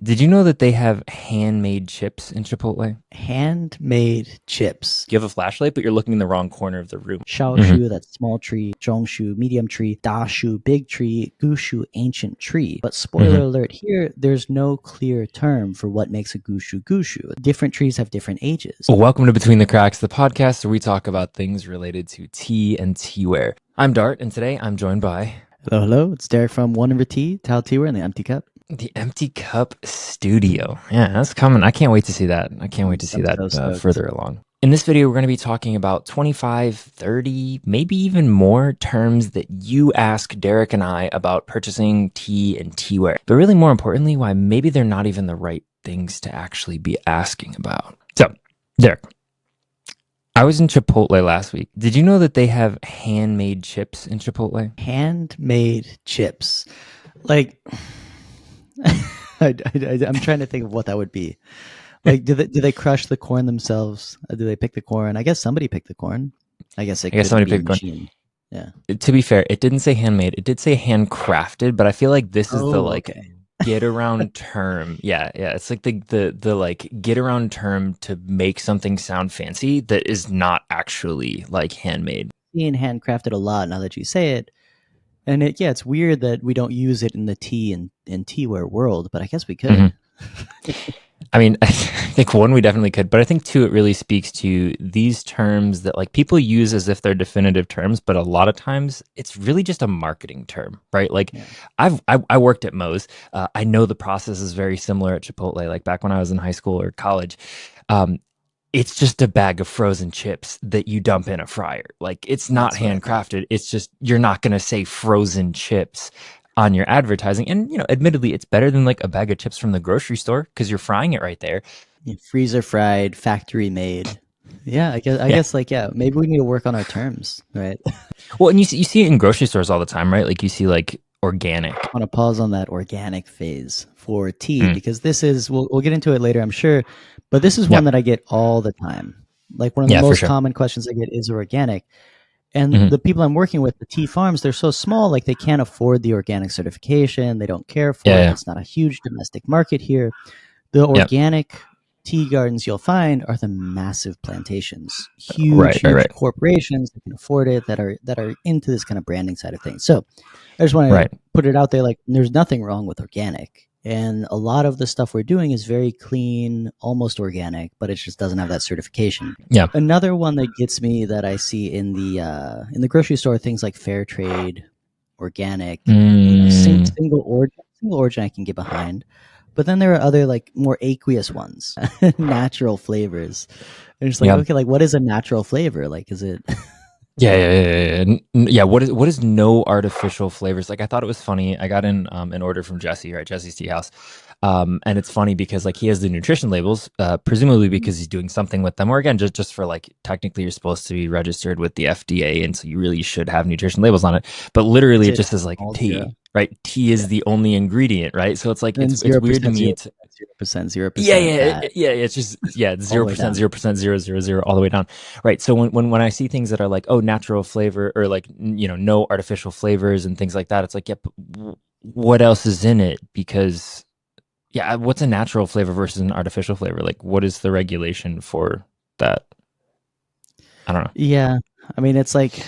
Did you know that they have handmade chips in Chipotle? Handmade chips. You have a flashlight, but you're looking in the wrong corner of the room. Hmm. Shaoshu, that's small tree. Zhongshu, medium tree. Dashu, big tree. Gushu, ancient tree. But spoiler Hmm. alert here, there's no clear term for what makes a gushu gushu. Different trees have different ages. Well, welcome to Between the Cracks, the podcast where we talk about things related to tea and teaware. I'm Dart, and today I'm joined by Hello, hello. It's Derek from One River Tea, Tao Teaware, and the Empty Cup. the Empty Cup Studio. Yeah, that's coming. I can't wait to see that. I can't wait to see I'm that so stoked. further along. In this video, we're going to be talking about 25, 30, maybe even more terms that you ask Derek and I about purchasing tea and teaware. But really, more importantly, why maybe they're not even the right things to actually be asking about. So, Derek, I was in Chipotle last week. Did you know that they have handmade chips in Chipotle? Handmade chips. Like, I'm trying to think of what that would be. Like, do they crush the corn themselves? Do they pick the corn? I guess somebody picked the corn. I guess it I guess could somebody be a picked one. machine. Yeah. To be fair, it didn't say handmade. It did say handcrafted, but I feel like this is the Oh, like okay. get around term. Yeah, yeah. It's like the like get around term to make something sound fancy that is not actually like handmade. Being handcrafted a lot now that you say it. And it's weird that we don't use it in the tea and teaware world, but I guess we Mhm. could. I mean, I think one, we definitely could, but I think two, it really speaks to these terms that like people use as if they're definitive terms, but a lot of times it's really just a marketing term, right? Like Yeah. I worked at Moe's. I know the process is very similar at Chipotle. Like back when I was in high school or college, um, it's just a bag of frozen chips that you dump in a fryer. Like it's not That's what I thought. handcrafted. It's just you're not going to say frozen chips on your advertising. And admittedly, it's better than like a bag of chips from the grocery store because you're frying it right there. Yeah, freezer fried, factory made. Yeah, I Yeah. guess like we maybe we need to work on our terms, right? Well, and you see it in grocery stores all the time, right? Like you see like organic. I want to pause on that organic phase for tea Mm, because this is we'll get into it later, I'm sure, but this is yeah. one that I get all the time. Like one of the Yeah, for most sure. common questions I get is organic. And Hmm. the people I'm working with, the tea farms, they're so small, like they can't afford the organic certification. They don't care Yeah, for it. yeah. It's not a huge domestic market here. The Yeah. organic tea gardens you'll find are the massive plantations, huge, Right, right, huge right. corporations that can afford it, that are into this kind of branding side of things. So I just want to Right. put it out there, like there's nothing wrong with organic. And a lot of the stuff we're doing is very clean, almost organic, but it just doesn't have that certification. Yeah. Another one that gets me that I see in the grocery store, things like fair trade, organic, Mm, single origin I can get behind. But then there are other like more aqueous ones, natural flavors. And it's like, yeah. okay, like what is a natural flavor? Like, is it? Yeah, yeah, yeah, yeah, yeah. Yeah, what is no artificial flavors? Like I thought it was funny. I got in an order from Jesse, right? Jesse's Tea House. And it's funny because like he has the nutrition labels, presumably because he's doing something with them, or again, just for like technically you're supposed to be registered with the FDA, and so you really should have nutrition labels on it. But Is literally it it just says like all zero? tea, right? Tea Yeah, is the only ingredient, right? So it's like and then it's zero weird to percent, me zero to percent, 0%, zero yeah, percent yeah, fat, yeah. It's just yeah, all the zero way percent, down. 0%, 000, all the way down. Right. So when I see things that are like, oh, natural flavor or like no artificial flavors and things like that, it's like, yeah, but what else is in it? Because yeah, what's a natural flavor versus an artificial flavor? Like, what is the regulation for that? I don't know. Yeah, I mean, it's like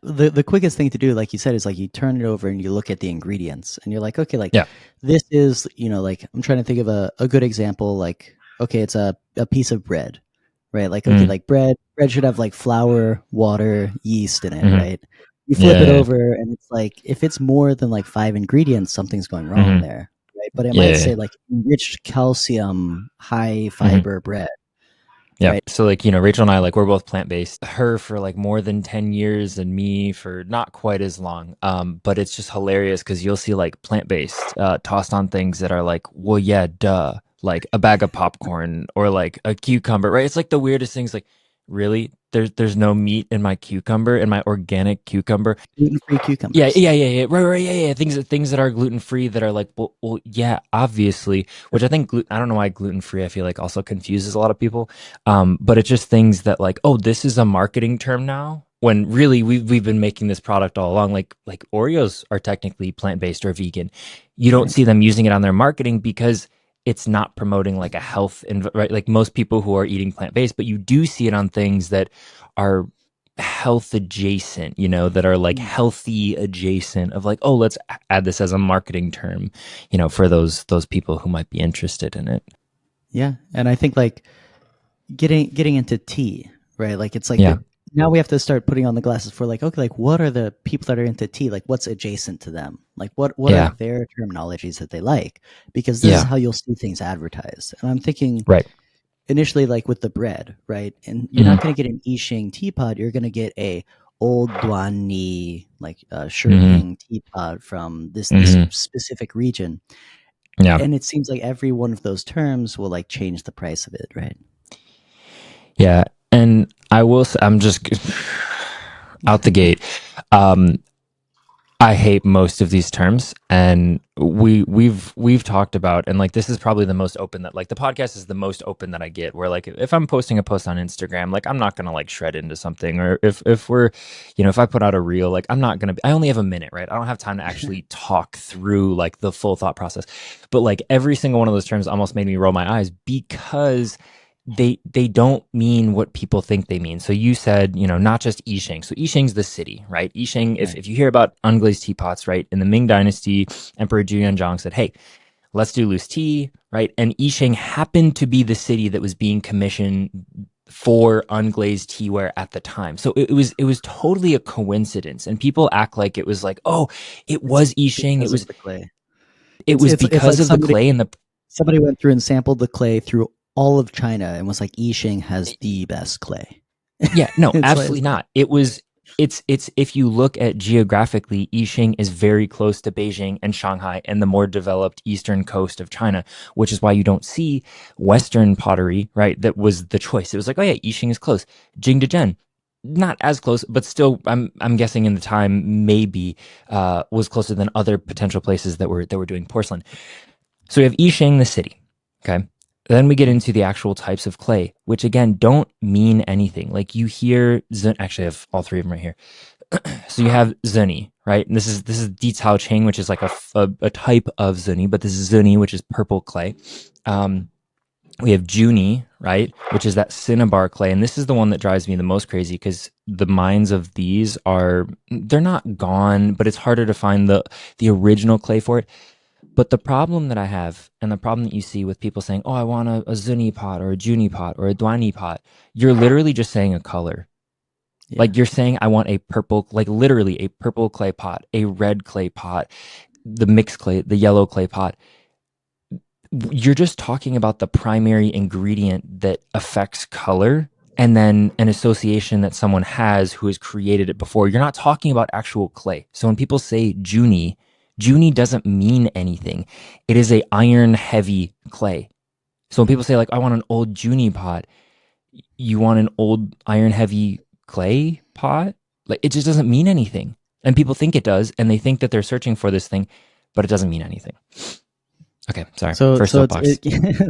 the quickest thing to do, like you said, is like you turn it over and you look at the ingredients, and you're like, okay, like Yeah. this is, like I'm trying to think of a good example. Like, okay, it's a piece of bread, right? Like, okay, Mm, like bread should have like flour, water, yeast in it, hmm. right? You flip Yeah, it yeah, over, and it's like if it's more than like five ingredients, something's going yeah. wrong Hmm. there, right? But it Yeah, might yeah, say like enriched calcium, high yeah. fiber bread, Yeah. right? So like, Rachel and I, like we're both plant-based. Her for like more than 10 years and me for not quite as long. But it's just hilarious because you'll see like plant-based tossed on things that are like, well, yeah, duh. Like a bag of popcorn or like a cucumber, right? It's like the weirdest things like, really? There's no meat in my cucumber, in my organic cucumber. Gluten-free Yeah, cucumbers. yeah, yeah, yeah. Right, right, yeah, yeah. Things that are gluten free that are like, well, yeah, obviously. Which I think I don't know why gluten free. I feel like also confuses a lot of people. But it's just things that like, oh, this is a marketing term now, when really we've been making this product all along. Like Oreos are technically plant-based or vegan. You don't Right. see them using it on their marketing because it's not promoting like a health right, like most people who are eating plant-based, but you do see it on things that are health adjacent, that are like Mm. healthy adjacent of like, oh, let's add this as a marketing term, for those people who might be interested in it. Yeah, and I think like getting into tea, right? Like it's like Yeah. now we have to start putting on the glasses for like, okay, like what are the people that are into tea? Like what's adjacent to them? Like what are Yeah. their terminologies that they like? Because this is Yeah. how you'll see things advertised. And I'm thinking Right. initially like with the bread, right? And you're not Hmm. going to get an Yixing teapot. You're going to get a old Duanni like Hmm. Shiping teapot from this Hmm. specific region. Yeah. And it seems like every one of those terms will like change the price of it, right? Yeah. And I will say, I'm just out the gate. Um, I hate most of these terms, and we've talked about, and like this is probably the most open that like the podcast is the most open that I get. Where like if I'm posting a post on Instagram, like I'm not gonna like shred into something, or if we're, if I put out a reel, like I'm not gonna. I only have a minute, right? I don't have time to actually talk through like the full thought process. But like every single one of those terms almost made me roll my eyes because they don't mean what people think they mean. So you said, not just Yixing. So Yixing's the city, right? Yixing, Right. if you hear about unglazed teapots, right? In the Ming Dynasty, Emperor Julianzhang said, hey, let's do loose tea, right? And Yixing happened to be the city that was being commissioned for unglazed teaware at the time. So it was totally a coincidence. And people act like it was like, oh, it It's was Yixing. It because was of the clay. it It's was it's because like of the clay and the somebody went through and sampled the clay through all of China and was like, Yixing has the best clay. Yeah, no, It's absolutely like not. It's if you look at geographically, Yixing is very close to Beijing and Shanghai and the more developed eastern coast of China, which is why you don't see Western pottery, right? That was the choice. It was like, oh yeah, Yixing is close. Jingdezhen, not as close, but still, I'm guessing in the time maybe was closer than other potential places that were doing porcelain. So we have Yixing, the city. Okay. Then we get into the actual types of clay, which again don't mean anything. Like you hear, actually, I have all three of them right here. So you have zuni, right? And this is Di Cao Ching, which is like a type of zuni, but this is zuni, which is purple clay. Um, we have Juni, right, which is that cinnabar clay, and this is the one that drives me the most crazy because the mines of these they're not gone, but it's harder to find the original clay for it. But the problem that I have, and the problem that you see with people saying, "Oh, I want a zuni pot or a juni pot or a duani pot," you're literally just saying a color. yeah. Like you're saying, "I want a purple, like literally a purple clay pot, a red clay pot, the mixed clay, the yellow clay pot." You're just talking about the primary ingredient that affects color, and then an association that someone has who has created it before. You're not talking about actual clay. So when people say Juni, Juni doesn't mean anything. It is a iron heavy clay. So when people say like, I want an old Juni pot, you want an old iron heavy clay pot? Like it just doesn't mean anything. And people think it does, and they think that they're searching for this thing, but it doesn't mean anything. Okay, sorry. So First so it's soapbox.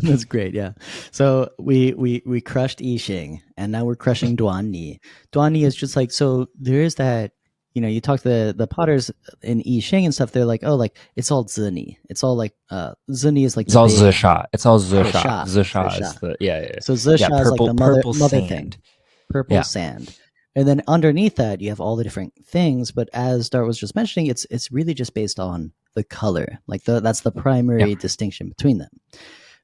that's great, yeah. So we crushed Yixing and now we're crushing Duanni. Duanni is just like so there is that you talk to the potters in Yixing and stuff, they're like, oh, like it's all zuni. It's all like zuni is like It's the all big zisha. It's all zisha. zisha. Zisha is Zisha. the yeah. So Yeah, zisha is like purple the mother purple mother thing. sand. Purple Yeah. sand. And then underneath that you have all the different things, but as Dart was just mentioning, it's really just based on the color. Like that's the Yeah. primary distinction between them.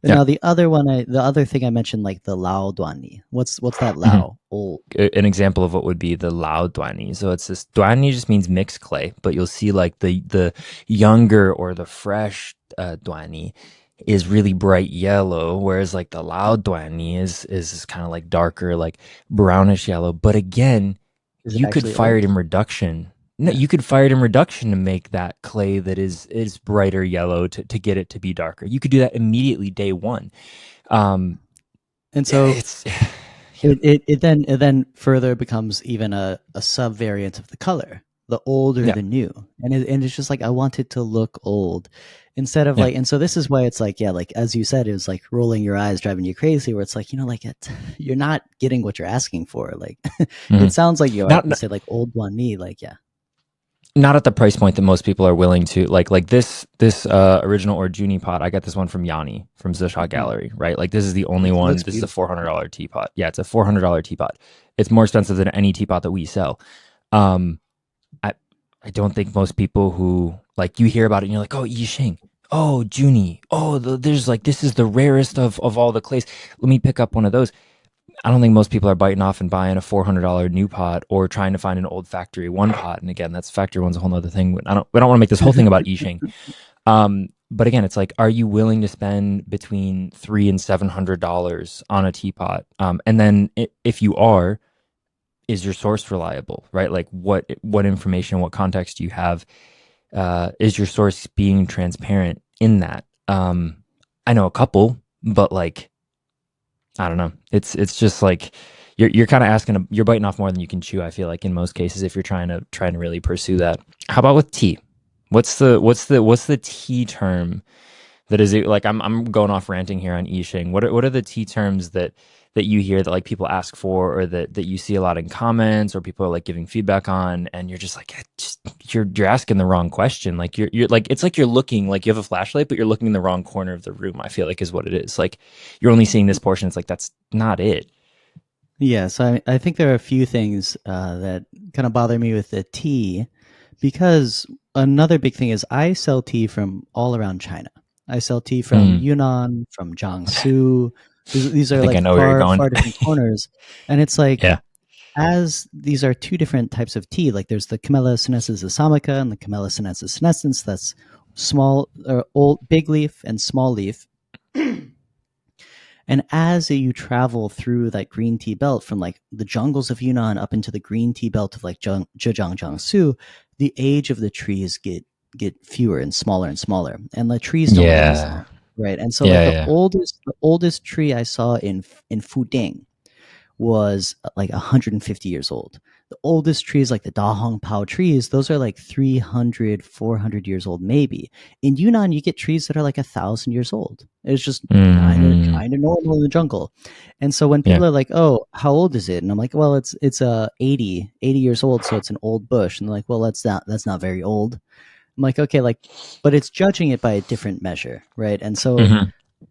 And Yeah. now the other thing I mentioned, like the Lao Duani. What's that Mhm. Lao? Old. An example of what would be the Lao Duani. So it's this Duani just means mixed clay, but you'll see like the younger or the fresh Duani is really bright yellow, whereas like the Lao Duani is kind of like darker, like brownish yellow. But again, Is it you could actually fire it old? in reduction. No, Yeah. you could fire it in reduction to make that clay that is brighter yellow to get it to be darker. You could do that immediately day one. Um, And yeah, so it's yeah, it then further becomes even a sub variant of the color, the old or yeah, the new, and it's just like I want it to look old, Instead of Yeah. like, and so this is why it's like, yeah, like as you said, it was like rolling your eyes, driving you crazy, where it's like, like you're not getting what you're asking for. Like, it Mhm. sounds like you are. Not You say like old one knee, like, yeah. not at the price point that most people are willing to like this original Orjuni pot. I got this one from Yanni from Zishot Mm. Gallery, right? Like this is the only It one. looks This is a beautiful. $400 teapot. Yeah, it's a $400 teapot. It's more expensive than any teapot that we sell. Um, I I don't think most people who like you hear about it and you're like, oh, Yixing, oh, Junie, oh, there's like this is the rarest of all the clays. Let me pick up one of those. I don't think most people are biting off and buying a $400 new pot or trying to find an old factory one pot. And again, that's factory one's a whole other thing. We don't want to make this whole thing about Yixing. But again, it's like, are you willing to spend between $300 and $700 on a teapot? And then if you are, is your source reliable, right? Like what information, what context do you have? Is your source being transparent in that? I know a couple, but like, I don't know. It's just like you're kind of asking, you're biting off more than you can chew. I feel like in most cases, if you're trying to really pursue that. How about with tea? What's the tea term that is it, like I'm going off ranting here on Yixing. What are the tea terms that you hear that like people ask for or that you see a lot in comments or people are like giving feedback on and you're just like you're asking the wrong question. Like you're like it's like you're looking like you have a flashlight but you're looking in the wrong corner of the room. I feel like is what it is. Like you're only seeing this portion. It's like that's not it. Yeah, so I think there are a few things that kind of bother me with the tea, because another big thing is I sell tea from all around China. I sell tea from Mm, Yunnan, from Jiangsu. These I are think I like know where you're far, going. far different corners. And it's like, Yeah. as these are two different types of tea, like there's the Camellia sinensis assamica and the Camellia sinensis senescens, that's small, or old, big leaf and small leaf. And as you travel through that green tea belt from like the jungles of Yunnan up into the green tea belt of like Zhejiang, Jiangsu, the age of the trees get fewer and smaller, and the trees don't live as long, Yeah. right? And so like Yeah. Yeah. the oldest tree I saw in Fuding was like 150 years old. The oldest trees, like the Dahong Pao trees, those are like 300, 400 years old, maybe. In Yunnan, you get trees that are like 1,000 years old. It's just Hmm. kind of normal in the jungle. And so when Yeah. people are like, "Oh, how old is it?" and I'm like, "Well, it's 80 years old, so it's an old bush." And they're like, "Well, that's not very old." I'm like, "Okay, like, but it's judging it by a different measure, right?" And so Hmm.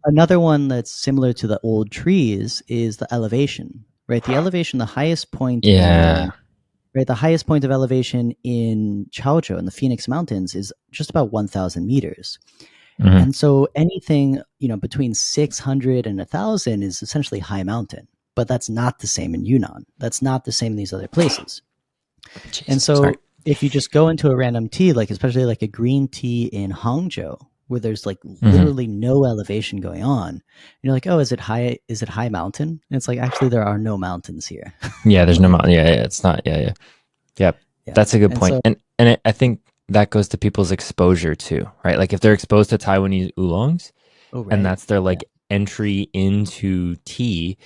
another one that's similar to the old trees is the elevation, right? The elevation, the highest point Yeah. in right, the highest point of elevation in Chaozhou in the Phoenix Mountains is just about 1,000 meters. Hmm. And so anything, between 600 and 1,000 is essentially high mountain. But that's not the same in Yunnan. That's not the same in these other places. And Jeez. Sorry. so if you just go into a random tea, like especially like a green tea in Hangzhou, where there's like Hmm. literally no elevation going on, and you're like, oh, is it high? Is it high mountain? And it's like, actually, there are no mountains here. Yeah. There's no Like, Yeah. Yeah. It's not. Yeah. Yeah. Yep. yeah. That's a good And point. so, And I think that goes to people's exposure too, right? Like if they're exposed to Taiwanese oolongs oh, and right. that's their Yeah. like entry into tea,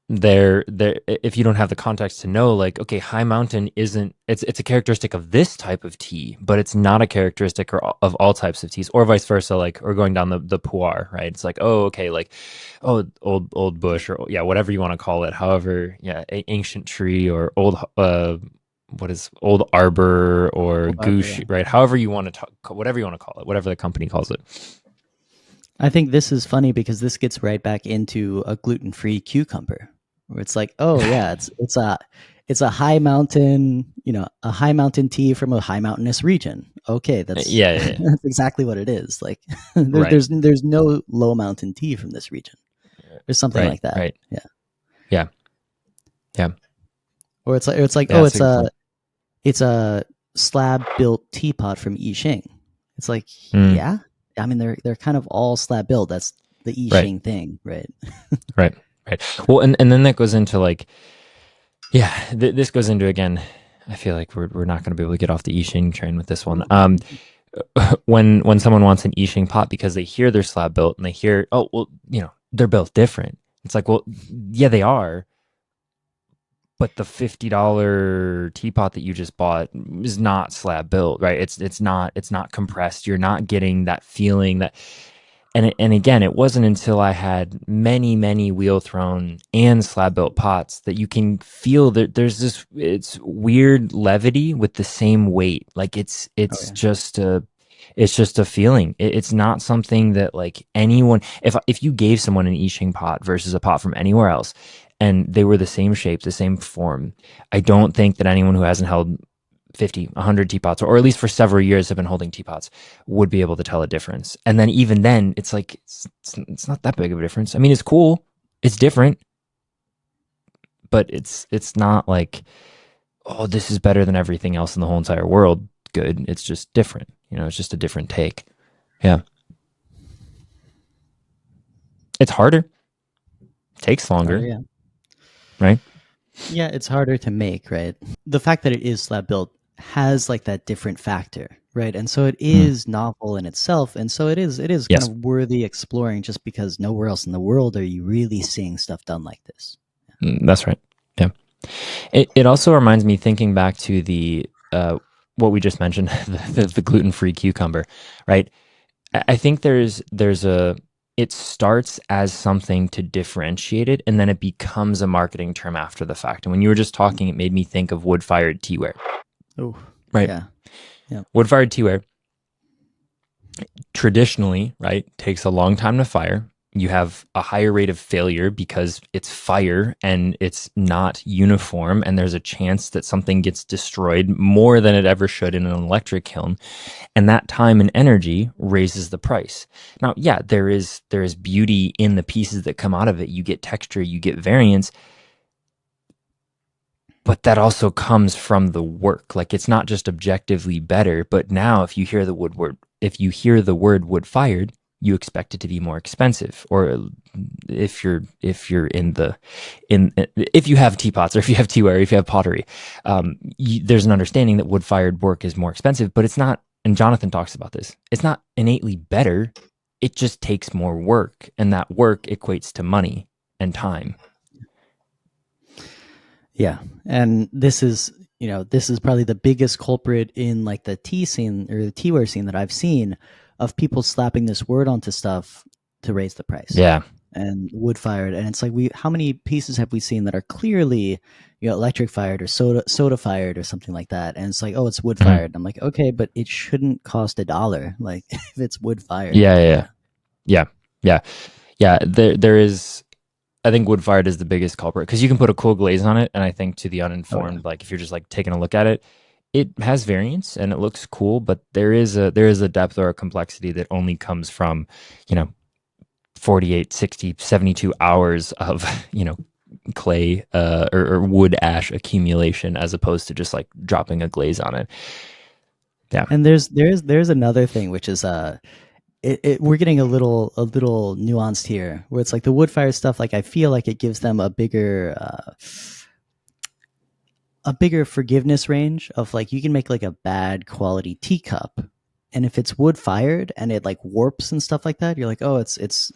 they're if you don't have the context to know like okay, high mountain isn't it's a characteristic of this type of tea, but it's not a characteristic of all types of teas or vice versa, like or going down the pu'er, right? It's like, oh, okay, like oh, old bush or yeah, whatever you want to call it. However, yeah, ancient tree or old what is old arbor or Old Arbor, goosh, yeah. right? However you want to talk, whatever you want to call it, whatever the company calls it. I think this is funny because this gets right back into a gluten-free cucumber, where it's like, oh yeah, it's a high mountain, a high mountain tea from a high mountainous region. Okay, that's Yeah, yeah, yeah. that's exactly what it is. Like, Right, there's no low mountain tea from this region. There's something right, like that. right. Yeah. Yeah, yeah. Or it's like, Yeah, oh, that's a good point. it's a slab built teapot from Yixing. It's like, Mm, yeah. I mean, they're kind of all slab built. That's the right, Yixing thing, right? right, right. Well, and then that goes into like, yeah, this goes into again. I feel like we're not going to be able to get off the Yixing train with this one. When someone wants an Yixing pot because they hear they're slab built and they hear, oh, well, they're built different. It's like, well, yeah, they are, but the $50 teapot that you just bought is not slab built, right? It's not compressed. You're not getting that feeling that. And again, it wasn't until I had many wheel thrown and slab built pots that you can feel that there's this, it's weird levity with the same weight. Like it's Oh it's yeah. just a it's just a feeling. It's not something that like anyone, if you gave someone an I Ching pot versus a pot from anywhere else and they were the same shape, the same form, I don't think that anyone who hasn't held 50, 100 teapots, or at least for several years have been holding teapots, would be able to tell a difference. And then even then, it's like, it's not that big of a difference. I mean, it's cool. It's different, but it's not like, oh, this is better than everything else in the whole entire world. Good. It's just different. It's just a different take. Yeah. It's harder. Takes Harder, longer, yeah. right? Yeah, it's harder to make, right? The fact that it is slab built has like that different factor, right? And so it Mm. is novel in itself, and so it is kind Yes. of worthy exploring just because nowhere else in the world are you really seeing stuff done like this. That's right. Yeah. It also reminds me, thinking back to the what we just mentioned, the gluten-free cucumber, right? I think it starts as something to differentiate it, and then it becomes a marketing term after the fact. And when you were just talking, it made me think of wood-fired teaware, Oh, right? yeah. Yeah. Wood-fired teaware traditionally, right, takes a long time to fire. You have a higher rate of failure because it's fire and it's not uniform, and there's a chance that something gets destroyed more than it ever should in an electric kiln. And that time and energy raises the price. Now, yeah, there is beauty in the pieces that come out of it. You get texture, you get variance, but that also comes from the work. Like, it's not just objectively better, but now if you hear the word wood fired, you expect it to be more expensive. Or if you're if you have teapots, or if you have teaware, if you have pottery, there's an understanding that wood fired work is more expensive, but it's not. And Jonathan talks about this. It's not innately better. It just takes more work, and that work equates to money and time. Yeah. And this is probably the biggest culprit in like the tea scene or the teaware scene that I've seen of people slapping this word onto stuff to raise the price. Yeah. And wood fired, and it's like, how many pieces have we seen that are clearly electric fired or soda fired or something like that, and it's like, oh, it's wood Mhm. fired. I'm like, okay, but it shouldn't cost $1 like if it's wood fired. Yeah, yeah, yeah, yeah, yeah. There is. I think wood fired is the biggest culprit because you can put a cool glaze on it, and I think to the Oh yeah. uninformed, like if you're just like taking a look at it, it has variance and it looks cool, but there is a depth or a complexity that only comes from, you know, 48, 60, 72 hours of clay or wood ash accumulation, as opposed to just like dropping a glaze on it. Yeah. And there's another thing, which is we're getting a little nuanced here, where it's like the wood fire stuff. Like, I feel like it gives them a bigger forgiveness range of, like, you can make like a bad quality teacup, and if it's wood fired and it like warps and stuff like that, you're like, oh, it's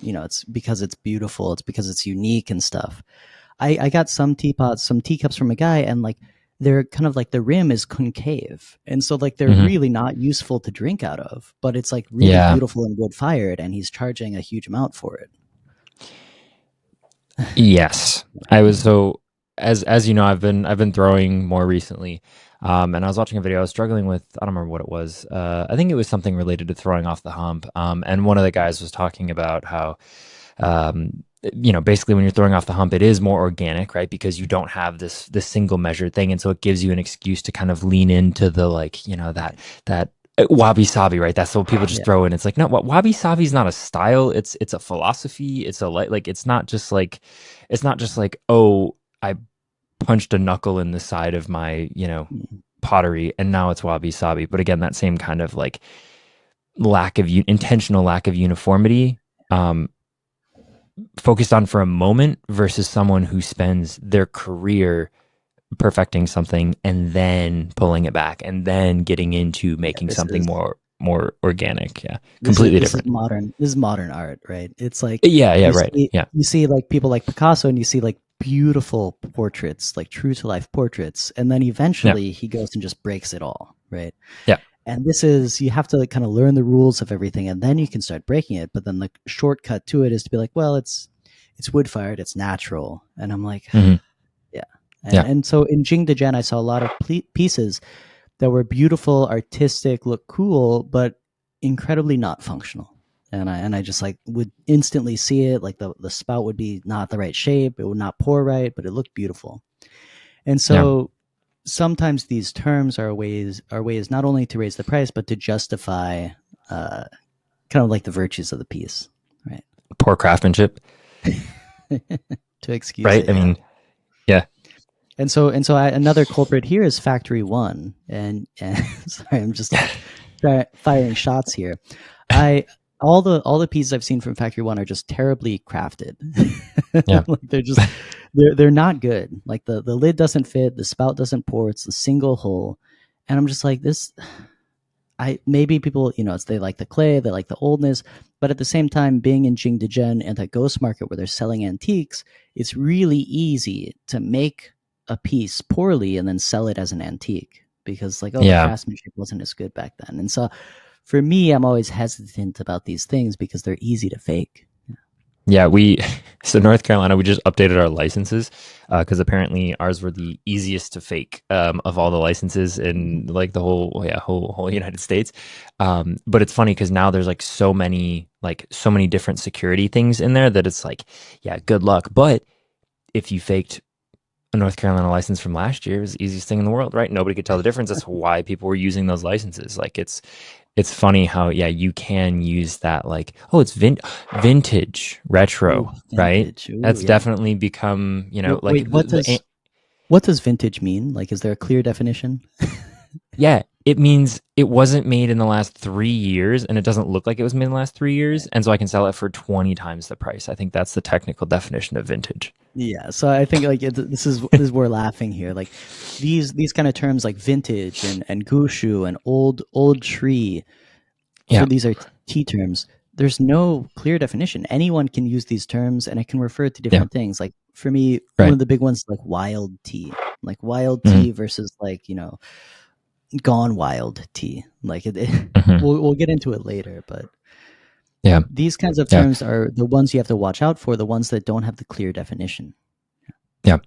because it's beautiful, it's because it's unique and stuff. I got some teacups from a guy, and like they're kind of like the rim is concave, and so like they're Hmm. really not useful to drink out of, but it's like really Yeah. beautiful and wood fired, and he's charging a huge amount for it. Yes. I was so as you know, I've been throwing more recently. And I was watching a video. I was struggling with, I don't remember what it was. I think it was something related to throwing off the hump. And one of the guys was talking about how basically when you're throwing off the hump, it is more organic, right? Because you don't have this single measured thing, and so it gives you an excuse to kind of lean into the, like, that wabi sabi, right? That's what people just Yeah. throw in. It's like, no, wabi sabi is not a style. It's a philosophy. It's a like it's not just like, oh, I punched a knuckle in the side of my Mm. pottery and now it's wabi sabi. But again, that same kind of like intentional lack of uniformity, um, focused on for a moment versus someone who spends their career perfecting something and then pulling it back and then getting into Yeah, making this something is more. more organic. Yeah, This is completely this is different. modern. This is modern art, right? It's like Yeah, yeah, right. Yeah, you see like people like Picasso, and you see like beautiful portraits, like true to life portraits, and then yeah, eventually he goes and just breaks it all, right? yeah. And this is, you have to like kind of learn the rules of everything, and then you can start breaking it. But then the shortcut to it is to be like, well, it's wood fired, it's natural, and I'm like, Hmm. yeah. Yeah, And so in Jing Dejian, I saw a lot of pieces that were beautiful, artistic, look cool, but incredibly not functional. And I just like would instantly see it. Like the spout would be not the right shape, it would not pour right, but it looked beautiful. And yeah. so sometimes these terms are ways not only to raise the price but to justify uh, kind of like the virtues of the piece, right? Poor craftsmanship, To excuse right? it, I yeah. mean, yeah, Another culprit here is Factory One, and sorry, I'm just firing shots here. I all the pieces I've seen from Factory One are just terribly crafted. yeah, Like they're not good. Like the lid doesn't fit, the spout doesn't pour, it's a single hole, and I'm just like this. I maybe people, it's they like the clay, they like the oldness, but at the same time, being in Jingdezhen and that ghost market where they're selling antiques, it's really easy to make a piece poorly and then sell it as an antique because, like, oh, the yeah. craftsmanship wasn't as good back then. And so, for me, I'm always hesitant about these things because they're easy to fake. Yeah, so North Carolina, we just updated our licenses because apparently ours were the easiest to fake of all the licenses in like the whole United States. But it's funny because now there's so many different security things in there that it's like, yeah, good luck. But if you faked a North Carolina license from last year, it was the easiest thing in the world, right? Nobody could tell the difference. That's why people were using those licenses. Like it's funny how yeah you can use that like oh it's vintage Ooh, retro, right? vintage. Ooh, That's yeah. definitely become like Wait, what does vintage mean? Like, is there a clear definition? yeah, it means it wasn't made in the last 3 years and it doesn't look like it was made in the last 3 years, and so I can sell it for 20 times the price. I think that's the technical definition of vintage. Yeah, so I think like this is we're laughing here. Like these kind of terms like vintage and gushu and old tree. Yeah, For these are T terms. There's no clear definition. Anyone can use these terms, and it can refer to yeah, different things. Like for me, one right. of the big ones is like wild tea, like wild Hmm. tea versus like gone wild tea. Like Hmm. we'll get into it later, but Yeah, these kinds of yeah, terms are the ones you have to watch out for. The ones that don't have the clear definition. yeah,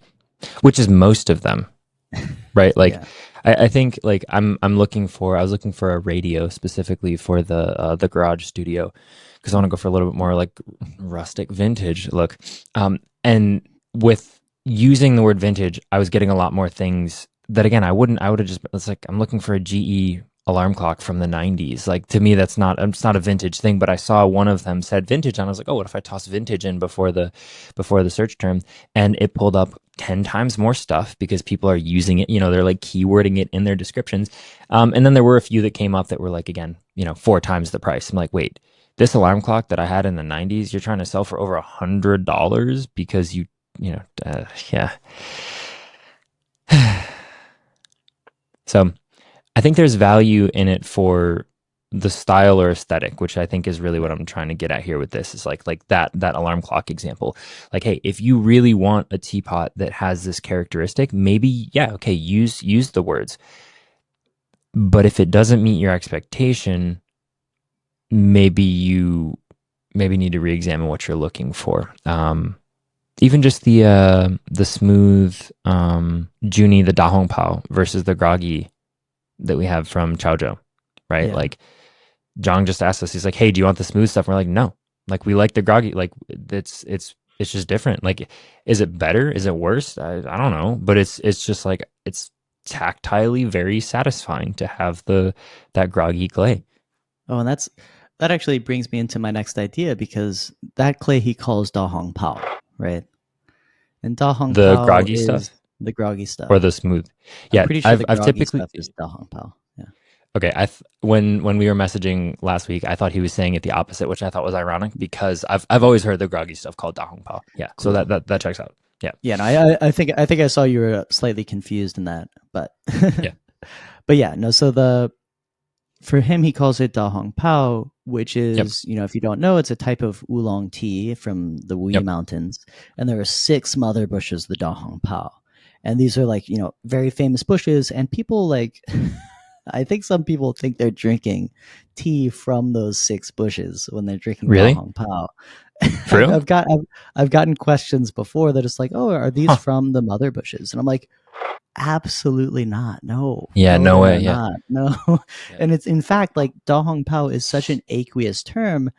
which is most of them, right? Like Yeah. I think like I was looking for a radio specifically for the garage studio because I want to go for a little bit more like rustic vintage look. And with using the word vintage, I was getting a lot more things that again I would have just it's like I'm looking for a GE alarm clock from the 90s. Like to me that's not it's not a vintage thing, but I saw one of them said vintage and I was like, "Oh, what if I toss vintage in before the search term?" And it pulled up 10 times more stuff because people are using it, they're like keywording it in their descriptions. And then there were a few that came up that were like again, 4 times the price. I'm like, "Wait, this alarm clock that I had in the 90s, you're trying to sell for over $100 because yeah." So I think there's value in it for the style or aesthetic, which I think is really what Right. I'm trying to get at here with this. Is like that alarm clock example. Like, hey, if you really want a teapot that has this characteristic, maybe yeah, okay, use the words. But if it doesn't meet your expectation, maybe you maybe need to re-examine what you're looking for. Even just the smooth Junie, the Da Hong Pao versus the groggy that we have from Chaozhou, right? Yeah. Like John just asked us, he's like, "Hey, do you want the smooth stuff?" And we're like, "No." Like we like the groggy. Like it's just different. Like, is it better? Is it worse? I don't know, but it's just like it's tactilely very satisfying to have that groggy clay. Oh, and that actually brings me into my next idea because that clay he calls Da Hong Pao, right? And Da Hong The Pao groggy is stuff the groggy or stuff. the smooth. I'm Yeah, pretty sure I've the I've groggy typically stuff is Da Hong Pao. Yeah. okay. When we were messaging last week, I thought he was saying it the opposite, which I thought was ironic because I've always heard the groggy stuff called Da Hong Pao. Yeah, so Cool. that checks out. Yeah, Yeah, no, I think I saw you were slightly confused in that, but yeah, but yeah, no. So for him, he calls it Da Hong Pao, which Yep. is, if you don't know, it's a type of oolong tea from the Wuyi Yep. Mountains. And there are 6 mother bushes, the Da Hong Pao. And these are like, very famous bushes. And people like, I think some people think they're drinking tea from those 6 bushes when they're drinking Da Really? Hong Pao. For real? I've gotten questions before that it's like, oh, are these Huh. from the mother bushes? And I'm like, absolutely not. No, Yeah, no, no they way. are Yeah. not. No. Yeah. And it's in fact like Da Hong Pao is such an aqueous term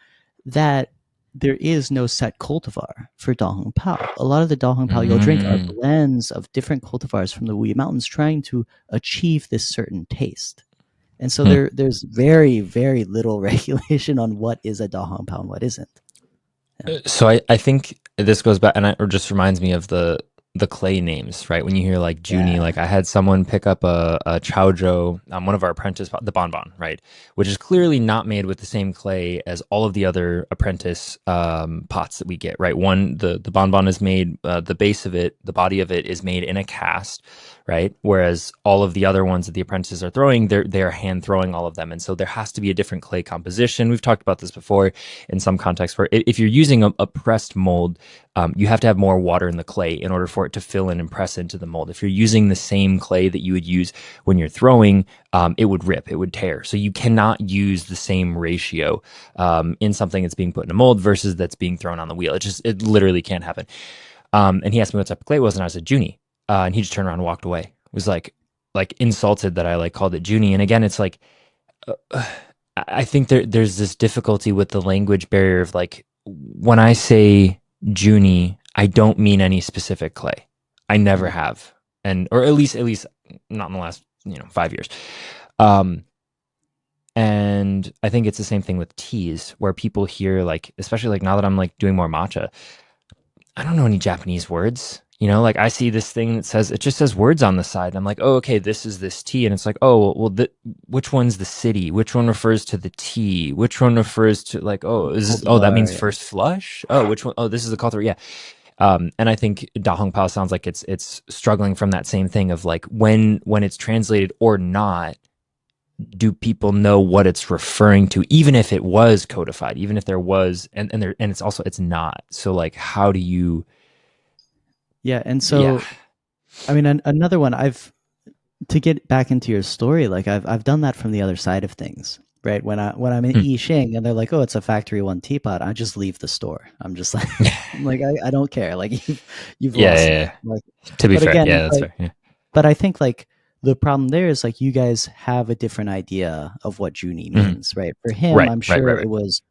that there is no set cultivar for Da Hong Pao. A lot of the Da Hong Pao you'll drink are Mm. blends of different cultivars from the Wuyi Mountains trying to achieve this certain taste. And so Hmm. there's very, very little regulation on what is a Da Hong Pao and what isn't. Yeah. So I think this goes back, and it just reminds me of the clay names, right? When you hear like Junie, Yeah. like I had someone pick up a Chaozhou, one of our apprentice, the Bonbon, right? Which is clearly not made with the same clay as all of the other apprentice pots that we get, right? One, the Bonbon is made, the base of it, the body of it is made in a cast, right? Whereas all of the other ones that the apprentices are throwing, they're hand throwing all of them, and so there has to be a different clay composition. We've talked about this before in some contexts, where if you're using a pressed mold, you have to have more water in the clay in order for it to fill and impress into the mold. If you're using the same clay that you would use when you're throwing, it would rip, it would tear. So you cannot use the same ratio in something that's being put in a mold versus that's being thrown on the wheel. It literally can't happen. And he asked me what type of clay it was, and I said Junie. And he just turned around and walked away. It was like insulted that I like called it Junie. And again, it's like I think there's this difficulty with the language barrier of like when I say Junie, I don't mean any specific clay. I never Mhm. have, and or at least not in the last 5 years. Um, and I think it's the same thing with teas, where people hear like, especially like now that I'm like doing more matcha, I don't know any Japanese words. Like I see this thing that says, it just says words on the side. And I'm like, oh, okay, this is this tea. And it's like, oh, well, which one's the city? Which one refers to the tea? Which one refers to like, that means Cultivar, yeah. first flush? Oh, which one? Oh, this is the cultivar. Yeah. And I think Da Hong Pao sounds like it's struggling from that same thing of like when it's translated or not, do people know what it's referring to, even if it was codified, even if there was, and it's not. So like, how do you, Yeah, and yeah. so I mean, another one to get back into your story, like I've done that from the other side of things, right? When I'm in Hmm. Yixing and they're like, "Oh, it's a factory one teapot," I just leave the store. I'm just like, I'm like, I don't care. Like you've Yeah, lost yeah, me. yeah. Like, To be but fair, again, yeah, it's that's like, fair. Yeah. but I think like the problem there is like you guys have a different idea of what Junie Mhm. means, right? For him, Right, I'm right, right, sure right. it was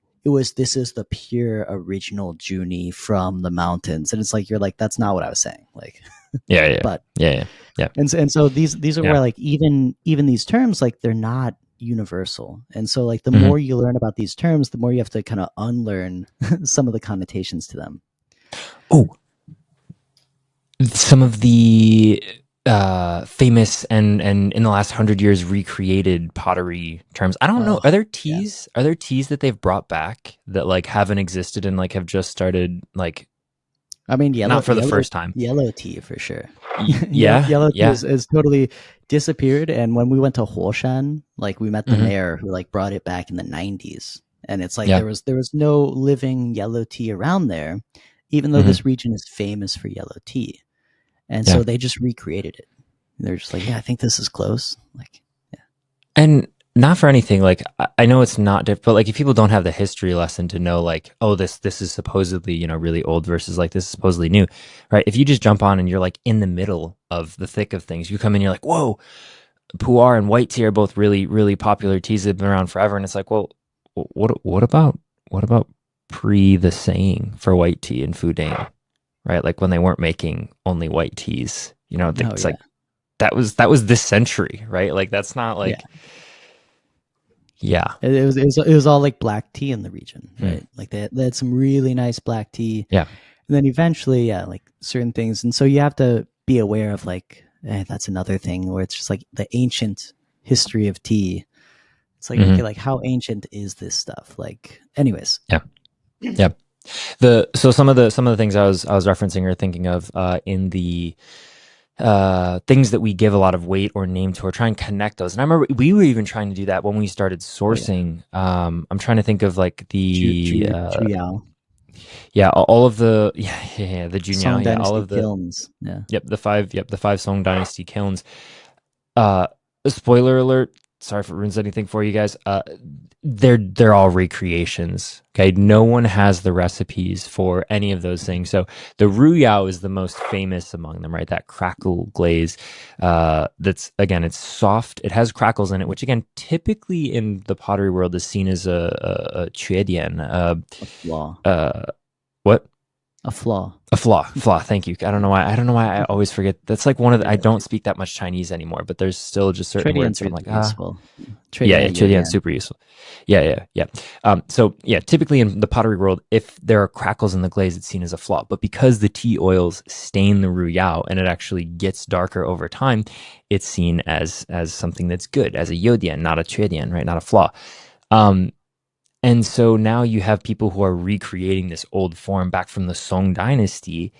this is the pure original Junie from the mountains, and it's like you're like that's not what I was saying, like, Yeah, yeah, but yeah, yeah, yeah, and so these are yeah. where like even these terms like they're not universal, and so like the Hmm. more you learn about these terms, the more you have to kind of unlearn some of the connotations to them. Oh, some of the famous and in the last 100 years recreated pottery terms. I don't know. Oh Are there yeah, teas? Are there teas that they've brought back that like haven't existed and like have just started like I mean not for the first time? yellow tea for sure. Yeah, Yellow tea yeah. is totally disappeared. And when we went to Huoshan, like we met the Hmm. mayor who like brought it back in the 90s. And it's like Yeah. there was no living yellow tea around there, even though Hmm. this region is famous for yellow tea. And Yeah. so they just recreated it. And they're just like, yeah, I think this is close. Like, yeah. And not for anything, like I know it's not different, but like if people don't have the history lesson to know, like, oh, this is supposedly really old versus like this is supposedly new, right? If you just jump on and you're like in the middle of the thick of things, you come in, you're like, whoa, pu'er and white tea are both really really popular teas that have been around forever, and it's like, well, what about pre the saying for white tea in Fudang, right? Like when they weren't making only white teas, Oh it's yeah. like that was this century, right? Like that's not Yeah. like. Yeah. It was all like black tea in the region, Hmm. right? Like they had some really nice black tea. Yeah. And then eventually, yeah, like certain things. And so you have to be aware of like, that's another thing where it's just like the ancient history of tea. It's like, Hmm. okay, like how ancient is this stuff? Like, anyways. Yeah. Yeah. So some of the things I was referencing or thinking of in the things that we give a lot of weight or name to, or try and connect those. And I remember we were even trying to do that when we started Oh yeah, sourcing. I'm trying to think of like the Juyao, yeah, all of the the Junyao, Song yeah, all Dynasty of the kilns. Yeah, the five Song Dynasty kilns. Uh, Spoiler alert. Sorry if it ruins anything for you guys. They're all recreations. Okay, no one has the recipes for any of those things. So the Ruyao is the most famous among them, right? That crackle glaze. That's again, it's soft. It has crackles in it, which again, typically in the pottery world is seen as a 缺点. a flaw, What? a flaw. A flaw. Thank you. I don't know why. I don't know why I always forget. That's like one of the, I Yeah, don't speak that much Chinese anymore, but there's still just certain words Tradian's that I'm really like, useful. yeah, Tradian, Chilean, Yodian. super useful. Yeah. So yeah, typically in the pottery world, if there are crackles in the glaze, it's seen as a flaw. But because the tea oils stain the ruyao and it actually gets darker over time, it's seen as something that's good, as a yodian, not a chuedian, right? Not a flaw. Um, and so now you have people who are recreating this old form back from the Song Dynasty,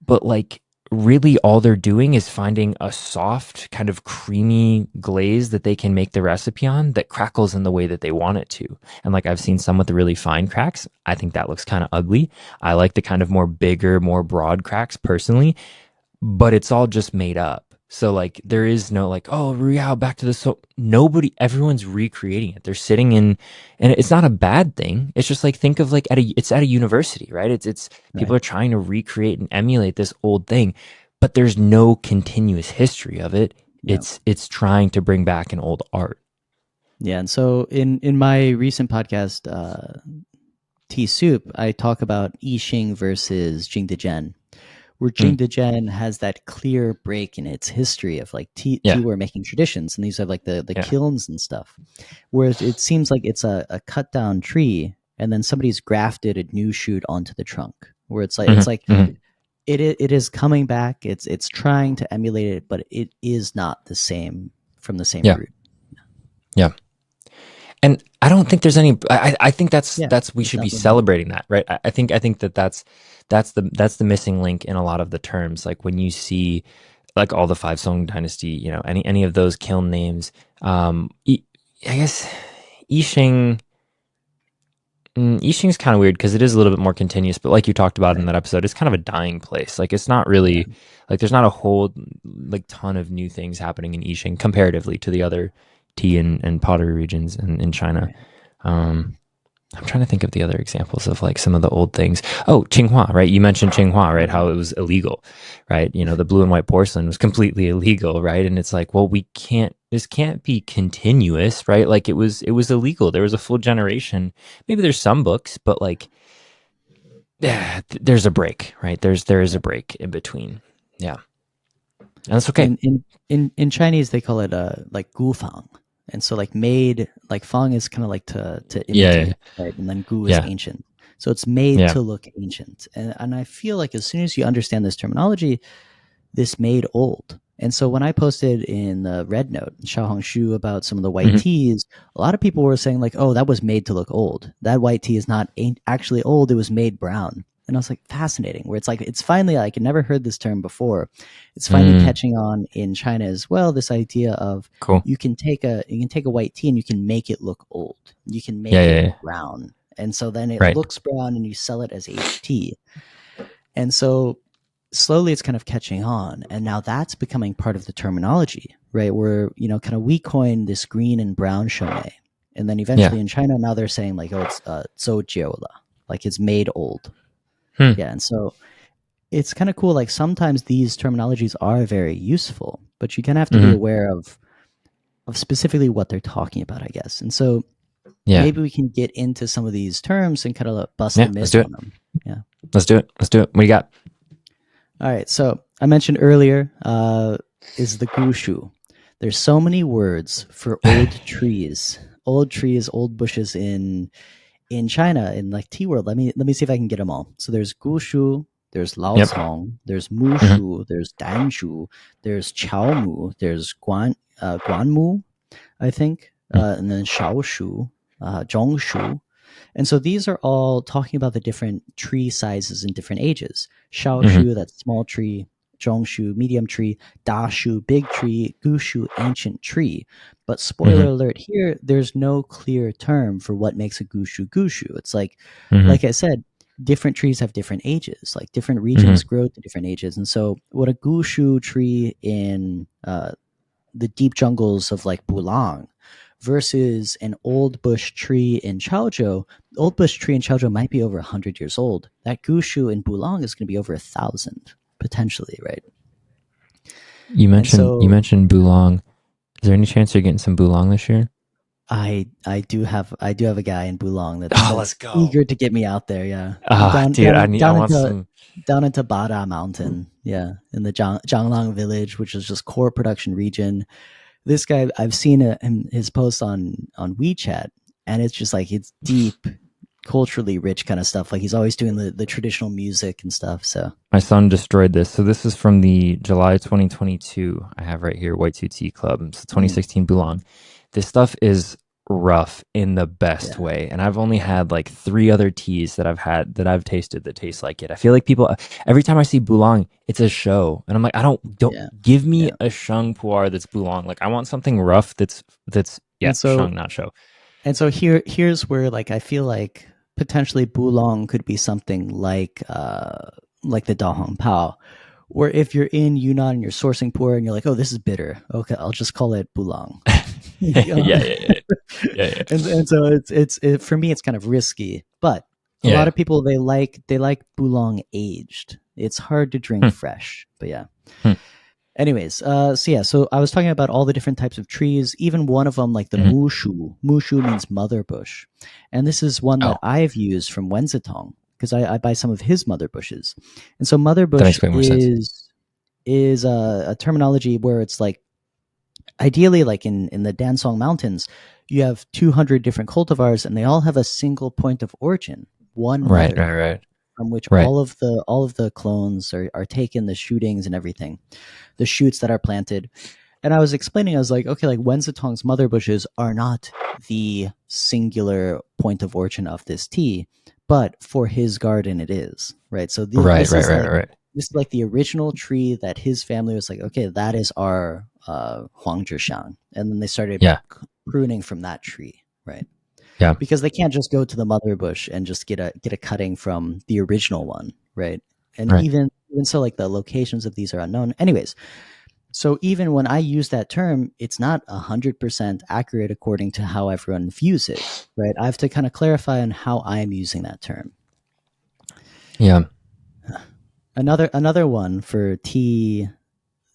but like really all they're doing is finding a soft kind of creamy glaze that they can make the recipe on that crackles in the way that they want it to. And like I've seen some with really fine cracks. I think that looks kind of ugly. I like the kind of more bigger, more broad cracks personally, but it's all just made up. So like there is no like, oh Ruyao back to the so nobody, everyone's recreating it. They're sitting in, and it's not a bad thing. It's just like think of like it's at a university, right? It's people Right. are trying to recreate and emulate this old thing, but there's no continuous history of it. Yeah. It's trying to bring back an old art. Yeah. And so in my recent podcast, Tea Soup, I talk about I Ching versus Jing Jingdezhen, where Mm, Jing Jingdezhen has that clear break in its history of like yeah, teaware making traditions, and these are like the yeah, kilns and stuff. Whereas it seems like it's a cut down tree, and then somebody's grafted a new shoot onto the trunk. Where hmm hmm it is coming back. It's trying to emulate it, but it is not the same from the same yeah, root. yeah. And I don't think there's any. I think Yeah, that's we there's should be nothing wrong. celebrating that, right? I think that that's the missing link in a lot of the terms. Like when you see like all the five Song Dynasty, any of those kiln names. I guess Yixing. Yixing's kind of weird because it is a little bit more continuous, but like you talked about in Right. that episode, it's kind of a dying place. Like it's not Yeah. really like there's not a whole like ton of new things happening in Yixing comparatively to the other tea and pottery regions in China. Right. Um, I'm trying to think of the other examples of like some of the old things. Oh, Qinghua, right? You mentioned Qinghua, right? How it was illegal, right? The blue and white porcelain was completely illegal, right? And it's like, well, this can't be continuous, right? Like it was illegal. There was a full generation. Maybe there's some books, but like, yeah, there's a break, right? There is a Yeah. break in between. Yeah. And that's okay. In Chinese they call it like gufang. And so like made like fang is kind of like to Yeah. imitate, right? And then gu is Yeah. ancient. So it's made Yeah. to look ancient. And I feel like as soon as you understand this terminology, this made old. And so when I posted in the Red Note, Xiaohong Shu, about some of the white hmm teas, a lot of people were saying like, "Oh, that was made to look old. That white tea is not actually old. It was made brown." And I was like, fascinating. Where it's like it's finally like I never heard this term before. It's finally Mm, catching on in China as well. This idea of cool. you can take a white tea and you can make it look old. You can Yeah. make Yeah. it Yeah. brown, and so then it Right. looks brown, and you sell it as aged tea. And so slowly it's kind of catching on, and now that's becoming part of the terminology, right? Where kind of we coined this green and brown shomei, and then Yeah. eventually in China now they're saying like, oh, it's zoujiula, like it's made old. Hmm. Yeah, and so it's kind of cool. Like sometimes these terminologies are very useful, but you kind of have to be hmm aware of specifically what they're talking about, I guess. And so Yeah. maybe we can get into some of these terms and kind of bust the Yeah. Let's myth do on it. them. Yeah. Let's do it. Let's do it. What do you got? All right. So I mentioned earlier is the gushu. There's so many words for old trees, old bushes in China, in like tea world. Let me see if I can get them all. So there's gushu, there's Yep. laocong, there's hmm mushu, there's danshu, there's chaomu, there's guanmu, I think, and then shaoshu, zhongshu. And so these are all talking about the different tree sizes and different ages. hmm Shaoshu, that's small tree. Zhongshu, medium tree, Dashu, big tree, Gushu, ancient tree. But spoiler alert here, there's no clear term for what makes a Gushu. It's Mm-hmm. like I said, different trees have different ages. Like different regions grow to different ages. And so what a Gushu tree in the deep jungles of like Bulang versus an old bush tree in Chaozhou, the old bush tree in Chaozhou might be over 100 years old. That Gushu in Bulang is going to be over 1,000 potentially, right? You mentioned Bulong. Is there any chance you're getting some Bulong this year? I do have a guy in Bulong Let's that's go. eager to get me out there. Yeah, Dude, I want some. Down into Bada Mountain. Yeah, in the Jianglang village, which is just core production region. This guy, I've seen his posts on WeChat, and it's just like it's deep, culturally rich kind of stuff. Like he's always doing the traditional music and stuff. So My son destroyed this. So this is from the July 2022. I have right here, White Suit Tea Club. So 2016 Bulong. This stuff is rough in the best way, and I've only had like 3 other teas that I've tasted that taste like it. I feel like people, every time I see Bulong, it's a show, and I'm like, don't give me a Sheng Pu'er that's Bulong. Like I want something rough that's Sheng, not show. And so here's where like I feel like potentially Bulong could be something like the Dahong Pao, where if you're in Yunnan and you're sourcing pu'er and you're like, oh, this is bitter, okay, I'll just call it Bulong. Yeah. And so it's for me it's kind of risky, but a lot of people they like Bulong aged. It's hard to drink fresh, but yeah. Anyways, so I was talking about all the different types of trees, even one of them like the mushu. Mushu means mother bush, and this is one that I've used from Wenzitong because I buy some of his mother bushes, and so mother bush is a terminology where it's like ideally like in the Dansong Mountains, you have 200 different cultivars and they all have a single point of origin, one mother, right. From which all of the clones are taken, the shootings and everything, the shoots that are planted. And I was explaining, I was like, okay, like Wenzitong's mother bushes are not the singular point of origin of this tea, but for his garden it is, right? So this is like the original tree that his family was like, okay, that is our Huangzhishang, and then they started pruning from that tree, right? Yeah, because they can't just go to the mother bush and just get a cutting from the original one, right? And even so, like the locations of these are unknown. Anyways, so even when I use that term, it's not 100% accurate according to how everyone views it, right? I have to kind of clarify on how I'm using that term. Yeah. Another one for tea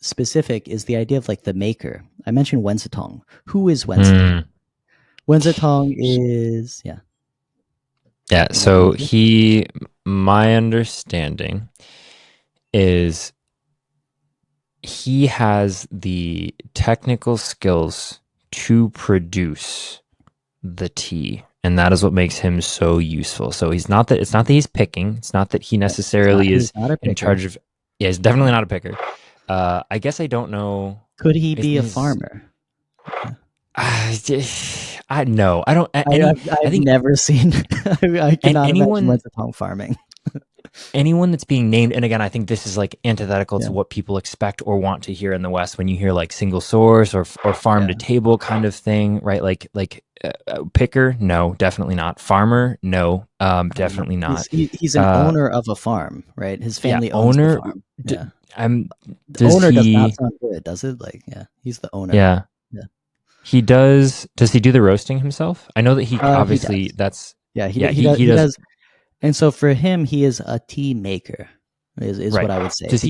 specific is the idea of like the maker. I mentioned Wenzitong. Who is Wenzitong? Wenzitong is so my understanding is he has the technical skills to produce the tea, and that is what makes him so useful. So it's not that he's picking, it's not that he necessarily is in charge of he's definitely not a picker. I guess I don't know. Could he be a farmer? I know. I don't. I've never seen. I cannot imagine Wenzitong farming. Anyone that's being named, and again, I think this is like antithetical to what people expect or want to hear in the West when you hear like single source or farm to table kind of thing, right? Like picker, no, definitely not. Farmer, no, definitely not. He's an owner of a farm, right? His family owns the farm. The owner does not sound good, does it? Like, he's the owner. Yeah. He does. Does he do the roasting himself? I know that he obviously he does. And so for him, he is a tea maker, is what I would say. Does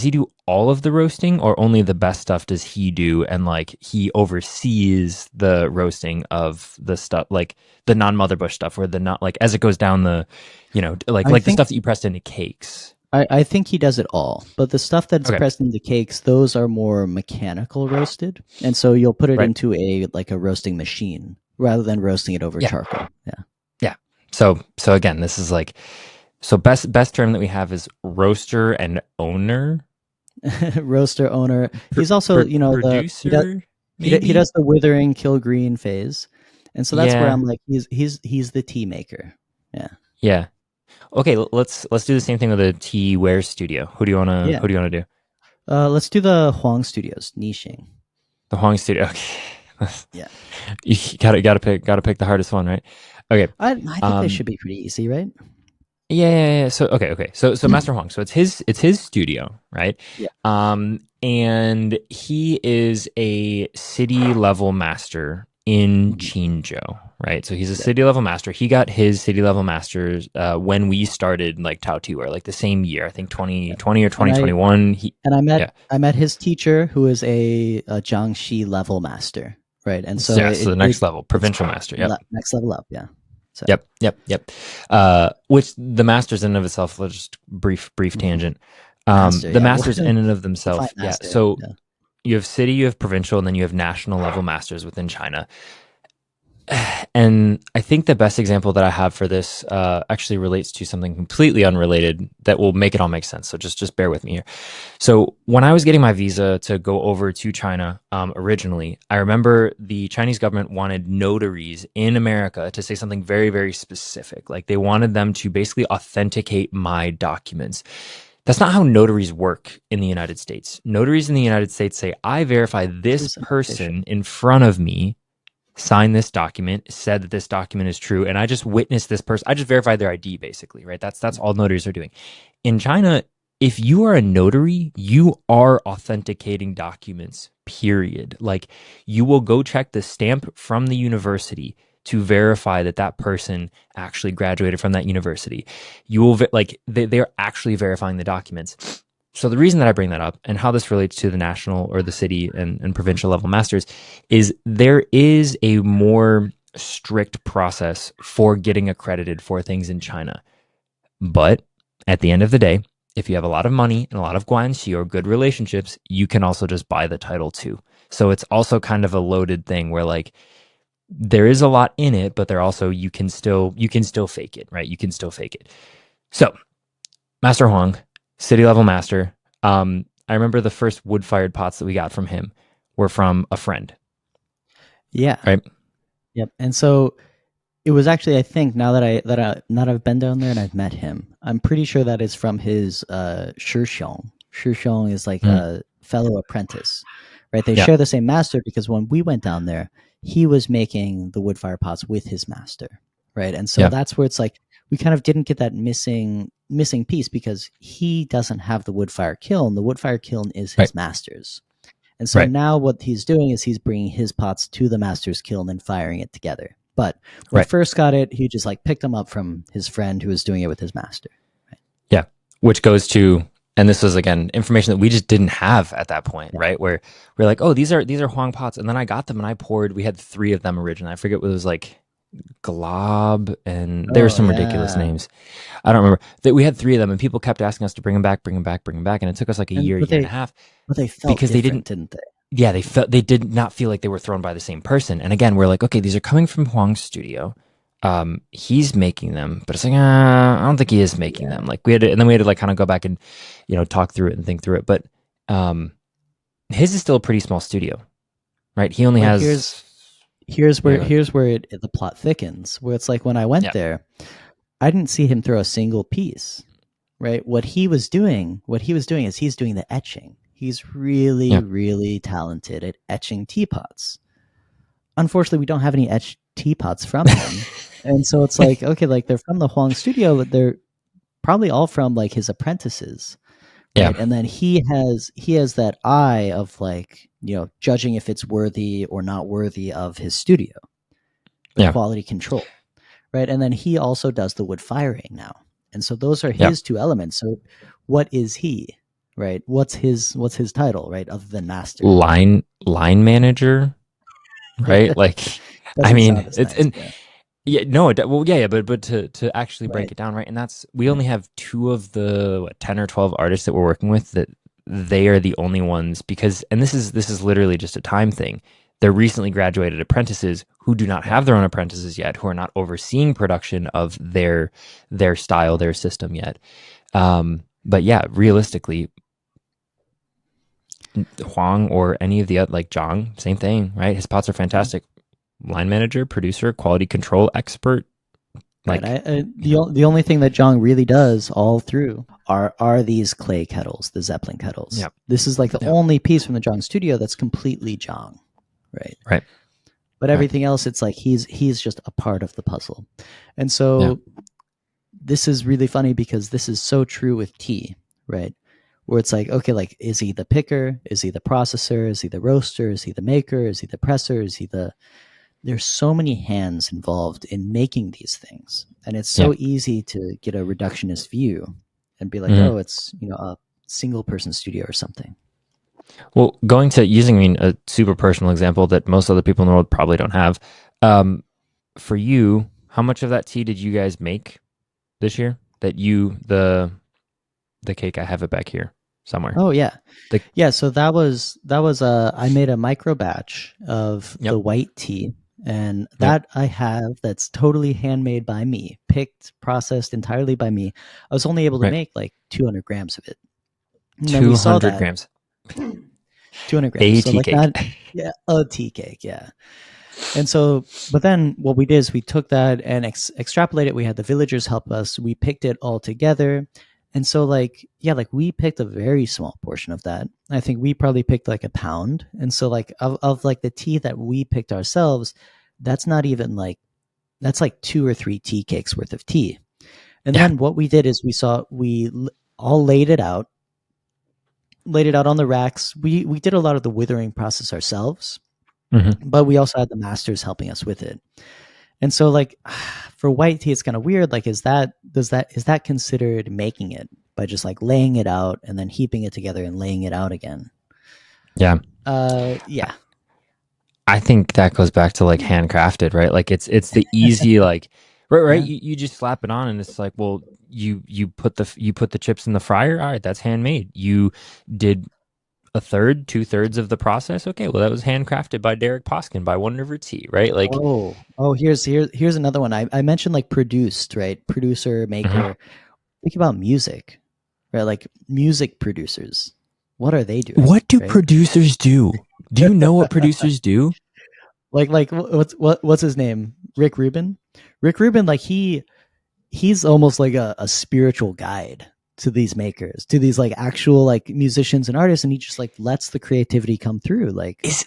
he do all of the roasting, or only the best stuff does he do? And like he oversees the roasting of the stuff, like the non-mother bush stuff, where the not like as it goes down the, the stuff that you pressed into cakes. I think he does it all, but the stuff that's pressed into cakes, those are more mechanical roasted, and so you'll put it into a roasting machine rather than roasting it over charcoal. Yeah. So again, this is like, best term that we have is roaster and owner. Roaster, owner. He's also producer. He does the withering, kill green phase, and so that's where I'm like he's the tea maker. Yeah. Okay, let's do the same thing with the T Ware studio. Yeah. Who do you wanna do? Let's do the Huang Studios, Nixing. The Huang studio. Okay. Yeah. You gotta pick the hardest one, right? Okay. I think they Um should be pretty easy, right? yeah. So okay. So Master Huang. So it's his studio, right? Yeah. And he is a city level master in Mhm. Qinzhou, right? So he's a Yeah. city level master. He got his city level masters when we started like Tao Two, or like the same year, I think Yeah. 2020 or And I 2021. and Yeah, I met his teacher who is a Jiangxi level master, right? And so yeah. So the it next level, it's provincial master. Yep. next level up, yeah. So Yep. Which the masters in and of itself, just brief mhm. tangent. Master, The yeah. masters in and of Define themselves, yeah. master. So Yeah. you have city, you have provincial, and then you have national level masters within China. And I think the best example that I have for this actually relates to something completely unrelated that will make it all make sense. So just bear with me here. So when I was getting my visa to go over to China originally, I remember the Chinese government wanted notaries in America to say something very, very specific. Like they wanted them to basically authenticate my documents. That's not how notaries work in the United States. Notaries in the United States say, I verify This this is official. person in front of me signed this document, said that this document is true, and I just witnessed this person. I just verified their ID, basically, right? That's all notaries are doing. In China, if you are a notary, you are authenticating documents, period. Like you will go check the stamp from the university to verify that that person actually graduated from that university. You will they're actually verifying the documents. So the reason that I bring that up and how this relates to the national or the city and provincial level masters is there is a more strict process for getting accredited for things in China. But at the end of the day, if you have a lot of money and a lot of guanxi or good relationships, you can also just buy the title too. So it's also kind of a loaded thing where like there is a lot in it, but there also you can still fake it, right? You can still fake it. So Master Huang, city level master. I remember the first wood fired pots that we got from him were from a friend, Yeah. right? Yep. And so it was actually, I think, now that I've been down there and I've met him, I'm pretty sure that is from his Shixiong. Shixiong is like Mm, a fellow apprentice, right? They yeah, share the same master because when we went down there, he was making the wood fire pots with his master, right? And so yeah, that's where it's like we kind of didn't get that missing piece because he doesn't have the wood fire kiln. The wood fire kiln is right, his master's. And so right, now what he's doing is he's bringing his pots to the master's kiln and firing it together. But when he right. first got it, he just like picked them up from his friend who was doing it with his master. Right? Yeah. Which goes to, and this was again information that we just didn't have at that point, Yeah. right? Where we're like, oh, these are Huang pots, and then I got them and I poured. We had three of them originally. I forget what it was like, Glob, and there were Oh some ridiculous yeah. names. I don't remember that we had three of them, and people kept asking us to bring them back, bring them back, bring them back, and it took us like a And year and a half but they felt because they different, didn't. didn't they? Yeah, they did not feel like they were thrown by the same person. And again, we're like, okay, these are coming from Huang's studio. He's making them, but it's like, I don't think he is making Yeah. them. Like we had to, and then we had to like kind of go back and, talk through it and think through it. But his is still a pretty small studio, right? He only But has, yeah, here's where the plot thickens. Where it's like when I went yeah, there, I didn't see him throw a single piece. Right? What he was doing is he's doing the etching. He's really, yeah, really talented at etching teapots. Unfortunately, we don't have any etched teapots from him. And so it's like, okay, like they're from the Huang studio, but they're probably all from like his apprentices, yeah, right? And then he has that eye of like, judging if it's worthy or not worthy of his studio, the yeah, quality control, right? And then he also does the wood firing now. And so those are yeah. his two elements. So what is he, right? What's his title, right? Other than master. Line manager, right? Like, I Doesn't mean, sound as it's nice, and yeah. yeah, no, well, yeah, but to actually break Right. it down, right? And that's we Right. only have two of the 10 or 12 artists that we're working with that they are the only ones because, and this is literally just a time thing. They're recently graduated apprentices who do not Right. have their own apprentices yet, who are not overseeing production of their style, their system yet. But yeah, realistically, Huang or any of the other, like Zhang, same thing, right? His pots are Yeah. fantastic. Line manager, producer, quality control expert, Right. Like, The only thing that Jong really does all through are these clay kettles, the Zeppelin kettles. yeah, This is like the yeah, only piece from the Jong studio that's completely Jong, right? right, But right, everything else, it's like he's just a part of the puzzle. And yeah, so this is really funny because this is so true with tea, right? Where it's like, okay, like, is he the picker? Is he the processor? Is he the roaster? Is he the maker? Is he the presser? Is he the there's so many hands involved in making these things, and it's yeah. so easy to get a reductionist view and be like, Mhm. oh, it's a single person studio or something. Well, going to using, I mean, a super personal example that most other people in the world probably don't have. Um, for you, how much of that tea did you guys make this year? That you the cake, I have it back here somewhere. Oh yeah, The yeah. So that was I made a micro batch of Yep, the white tea, and yep. that I have that's totally handmade by me, picked, processed entirely by me. I was only able to Right. make like 200 grams of it, and then we saw 200 that grams. 200 grams. A So tea like cake. not yeah a tea cake, yeah. And so, but then what we did is we took that and extrapolated. We had the villagers help us. We picked it all together. And so, like, yeah, like we picked a very small portion of that. I think we probably picked like a pound. And so, like, of like the tea that we picked ourselves, that's not even like, that's like 2 or 3 tea cakes worth of tea. And Yeah. then what we did is all laid it out on the racks. We did a lot of the withering process ourselves, Hmm. but we also had the masters helping us with it. And so, like, for white tea, it's kind of weird. Like, is that considered making it by just like laying it out and then heaping it together and laying it out again? Yeah. Yeah, I think that goes back to like handcrafted, right? Like it's the easy like right. yeah. You just slap it on and it's like, well, you put the chips in the fryer. All right, that's handmade. You did a third, 2/3 of the process. Okay, well that was handcrafted by Derek Poskin by One River Tea, right? Like, Oh, here's another one. I mentioned like produced, right? Producer, mhm. maker. Think about music, right? Like music producers. What are they doing, What do right? producers do? Do you know what producers do? Like what's his name? Rick Rubin. Rick Rubin, like he's almost like a spiritual guide to these makers, to these like actual like musicians and artists, and he just like lets the creativity come through. Like, Is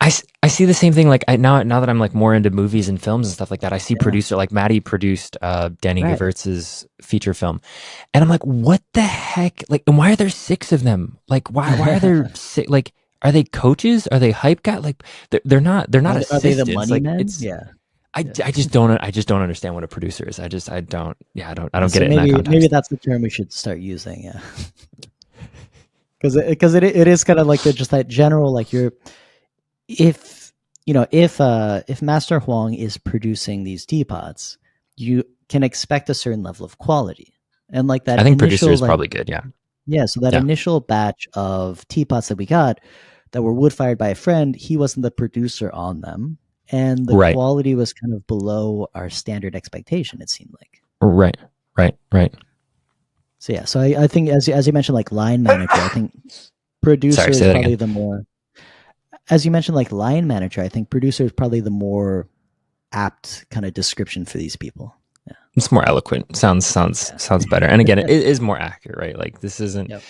I see the same thing. Like now that I'm like more into movies and films and stuff like that, I see yeah, producer like Maddie produced Danny right. Gewirtz's feature film, and I'm like, what the heck? Like, and why are there 6 of them? Like, why are there six? Like, are they coaches? Are they hype guys? Like, they're not Are they the assistants. money Like, men? it's Yeah, yeah. I just don't understand what a producer is. I don't I Yeah, don't get so it in that maybe context. that's the term we should start using. Yeah, because it is kind of like just that general like you're if if Master Huang is producing these teapots, you can expect a certain level of quality, and like I that think producer initial is like probably good. Yeah, yeah, so that yeah, initial batch of teapots that we got that were wood fired by a friend, he wasn't the producer on them, and the right, quality was kind of below our standard expectation. It seemed like. right, right. So yeah, so I think as you mentioned, like line manager, I think Sorry, producer say is that probably again. the more. As you mentioned, like line manager, I think producer is probably the more apt kind of description for these people. Yeah, It's more eloquent. yeah, Sounds better. And again, it is more accurate, right? Like this isn't yep.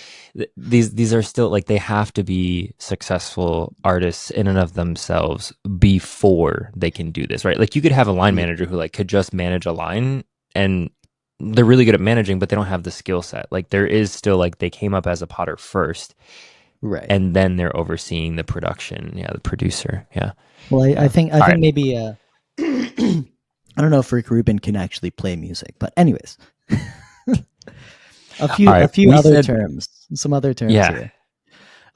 these are still like they have to be successful artists in and of themselves before they can do this, right? Like you could have a line Yeah, manager who like could just manage a line and they're really good at managing, but they don't have the skill set. Like there is still like they came up as a potter first right. and then they're overseeing the production. Yeah, the producer. Yeah. Well, I Yeah. think All right. maybe I don't know if Rick Rubin can actually play music, but anyways, All a right. few We other said terms, some other terms yeah. here.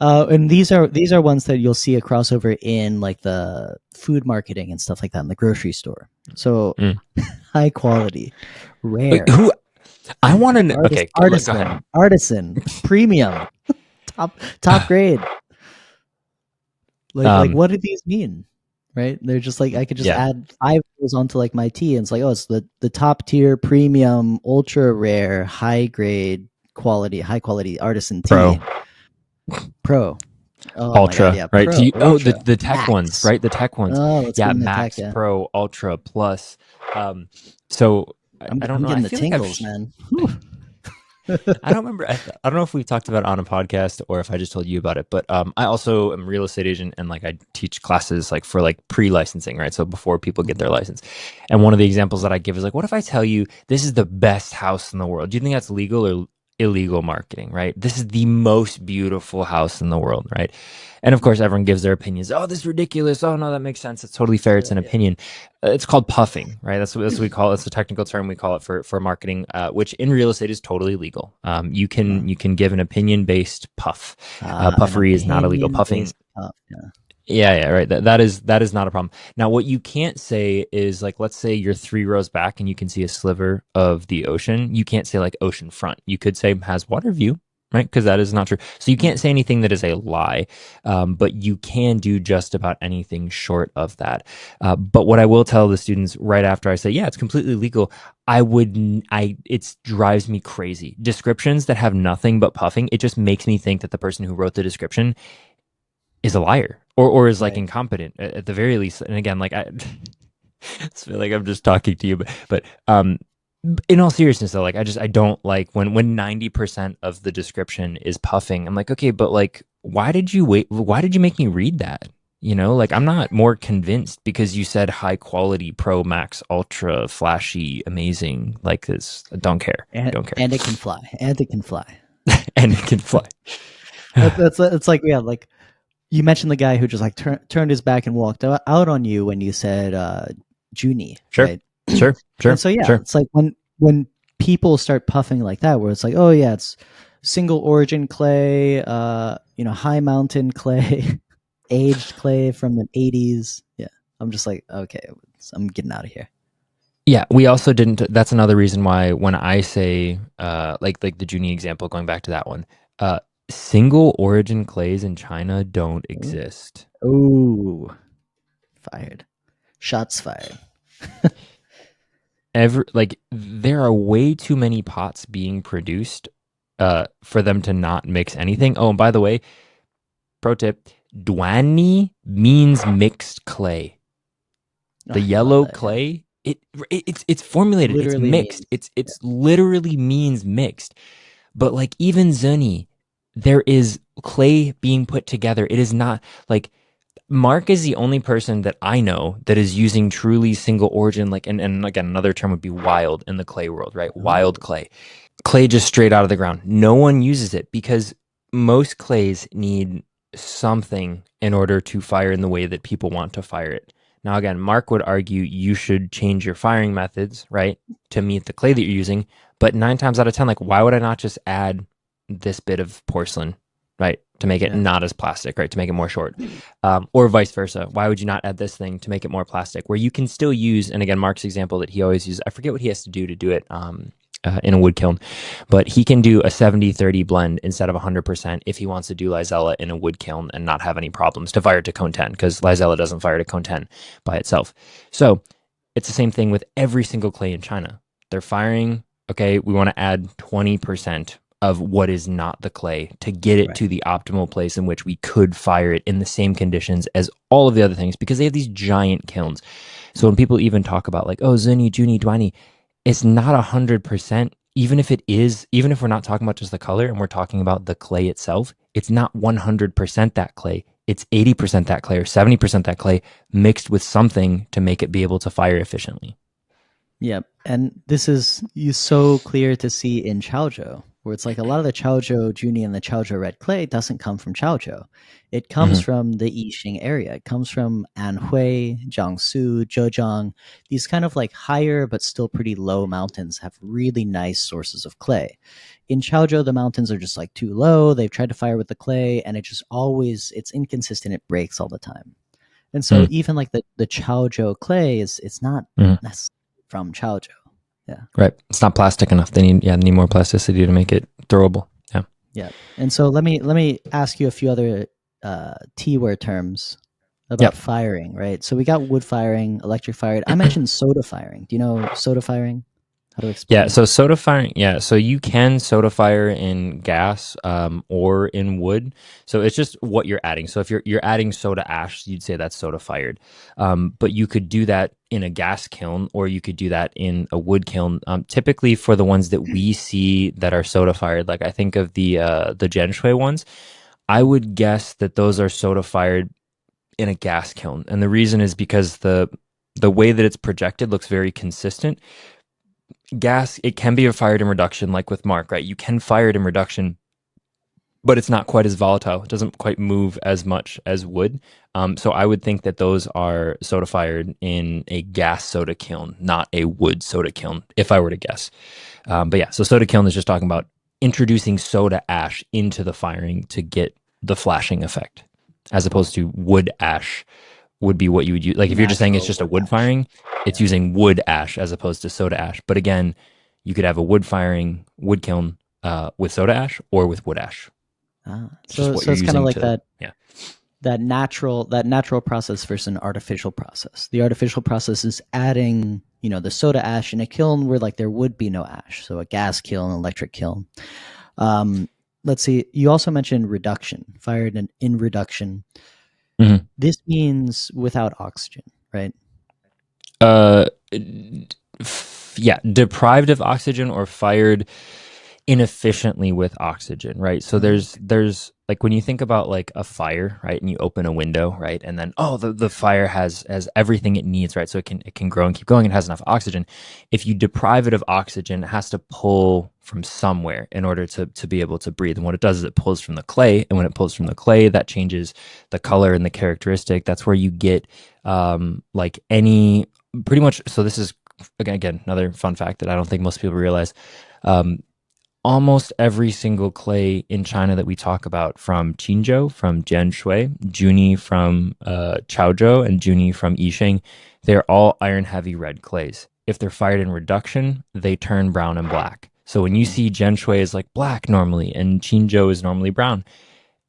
And these are ones that you'll see a crossover in like the food marketing and stuff like that in the grocery store. So Mm. high quality, Wait, rare, who I want to know. Okay, go ahead. artisan, premium, top grade. Like Um, what do these mean? Right? They're just like I could just yeah, add 5 of those onto like my tea, and it's like, oh, it's the top tier, premium, ultra rare, high quality artisan Pro, tea. Pro. Oh my god, Ultra, yeah, right? Pro, Oh, ultra, the tech ones, max. right? The tech ones. Oh, let's Yeah, get in the tech, Max, yeah. Pro, Ultra, Plus. So I don't I'm know. I getting the feel like I've tingles, man. I don't remember. I don't know if we've talked about it on a podcast or if I just told you about it. But I also am a real estate agent, and like I teach classes like for like pre-licensing, right? So before people get their Mhm. license. And one of the examples that I give is like, what if I tell you this is the best house in the world? Do you think that's legal or illegal marketing, right? This is the most beautiful house in the world, right? And of course, everyone gives their opinions. Oh, this is ridiculous. Oh no, that makes sense. It's totally fair. It's Yeah, an yeah. opinion. It's called puffing, right? That's what we call it. It's a technical term we call it for marketing, which in real estate is totally legal. Huh. You can give an opinion based puff. An Puffery is not illegal. opinion Puffing, based puff. Yeah. yeah, right. That is not a problem. Now, what you can't say is like, let's say you're 3 rows back and you can see a sliver of the ocean. You can't say like ocean front. You could say has water view, right? Because that is not true. So you can't say anything that is a lie, but you can do just about anything short of that. But what I will tell the students right after I say, yeah, it's completely legal. It drives me crazy. Descriptions that have nothing but puffing. It just makes me think that the person who wrote the description is a liar or is like Right. incompetent at the very least. And again, like I feel like I'm just talking to you, but in all seriousness though, like I don't like when 90% of the description is puffing. I'm like, okay, but like why did you wait? Why did you make me read that? You know, like I'm not more convinced because you said high quality, pro, max, ultra, flashy, amazing. Like this, don't care, don't care, And it can fly. And it can fly. and it can fly. That's it's like, yeah, like you mentioned the guy who just like turned his back and walked out on you when you said Junie, Sure, right? sure, And sure, so yeah, sure. it's like when people start puffing like that, where it's like, oh yeah, it's single origin clay, high mountain clay, aged clay from the 80s. Yeah, I'm just like, okay, I'm getting out of here. Yeah, we also didn't. That's another reason why when I say, like the Junie example, going back to that one, single origin clays in China don't exist. Oh, fired. Shots fired. There are way too many pots being produced, for them to not mix anything. Oh, and by the way, pro tip: Duanni means mixed clay. Oh, The I love yellow that. Yeah. clay, it's formulated. It's Literally mixed. means. It's literally means mixed. But like even Zuni, there is clay being put together. It is not like Mark is the only person that I know that is using truly single origin, like, and again, another term would be wild in the clay world, right? Oh, Wild clay. Clay just straight out of the ground. No one uses it because most clays need something in order to fire in the way that people want to fire it. Now, again, Mark would argue you should change your firing methods, right, to meet the clay that you're using. But 9 times out of 10, like, why would I not just add this bit of porcelain, right, to make it yeah. not as plastic, right, to make it more short? Or vice versa. Why would you not add this thing to make it more plastic? Where you can still use, and again, Mark's example that he always uses, I forget what he has to do it. In a wood kiln, but he can do a 70-30 blend instead of 100% if he wants to do Lizella in a wood kiln and not have any problems to fire to cone 10 because Lizella doesn't fire to cone 10 by itself. So it's the same thing with every single clay in China. They're firing, okay, we want to add 20% of what is not the clay to get it Right. to the optimal place in which we could fire it in the same conditions as all of the other things because they have these giant kilns. So when people even talk about like, oh, Zuni, Juni, Dwani, it's not 100%. Even if it is, even if we're not talking about just the color and we're talking about the clay itself, it's not 100% that clay. It's 80% that clay or 70% that clay mixed with something to make it be able to fire efficiently. Yeah, and this is so clear to see in Chaozhou, where it's like a lot of the Chaozhou Junie and the Chaozhou red clay doesn't come from Chaozhou. It comes Mm-hmm. from the Yixing area. It comes from Anhui, Jiangsu, Zhejiang. These kind of like higher but still pretty low mountains have really nice sources of clay. In Chaozhou, the mountains are just like too low. They've tried to fire with the clay, and it just always it's inconsistent. It breaks all the time. And so even like the Chaozhou clay is it's not Mm-hmm. necessarily from Chaozhou. Yeah. Right. It's not plastic enough. They need more plasticity to make it throwable. Yeah. Yeah. And so let me ask you a few other T word terms about Yep. firing, right? So we got wood firing, electric firing. I mentioned soda firing. Do you know soda firing? How to Yeah, explain it? so soda firing, yeah, so you can soda fire in gas or in wood. So it's just what you're adding. So if you're adding soda ash, you'd say that's soda fired. But you could do that in a gas kiln or you could do that in a wood kiln. Typically for the ones that we see that are soda fired, like I think of the Genshui ones, I Mhm. would guess that those are soda fired in a gas kiln. And the reason is because the way that it's projected looks very consistent. Gas, it can be fired in reduction, like with Mark, right? You can fire it in reduction, but it's not quite as volatile. It doesn't quite move as much as wood. So I would think that those are soda fired in a gas soda kiln, not a wood soda kiln, if I were to guess. But yeah, so soda kiln is just talking about introducing soda ash into the firing to get the flashing effect, as opposed to wood ash would be what you would use. Like if you're just saying it's Natural just a wood wood ash. firing, it's Yeah. using wood ash as opposed to soda ash. But again, you could have a wood firing wood kiln with soda ash or with wood ash. It's just So what so you're it's kind of using like to, that yeah. natural process versus an artificial process. The artificial process is adding, the soda ash in a kiln where like there would be no ash. So a gas kiln, electric kiln. Um, let's see. You also mentioned reduction, fired in reduction. Mhm. This means without oxygen, right? Uh, yeah, deprived of oxygen or fired inefficiently with oxygen, right? So Okay. there's like when you think about like a fire, right, and you open a window, right, and then the fire has everything it needs, right, so it can grow and keep going. It has enough oxygen. If you deprive it of oxygen, it has to pull from somewhere in order to be able to breathe. And what it does is it pulls from the clay, and when it pulls from the clay, that changes the color and the characteristic. That's where you get like any pretty much. So this is again another fun fact that I don't think most people realize. Um, Almost every single clay in China that we talk about, from Qinzhou, from Jianshui, Juni from Chaozhou, and Juni from Yixing, they're all iron heavy red clays. If they're fired in reduction, they turn brown and black. So when you Mm. see Jianshui is like black normally and Qinzhou is normally brown,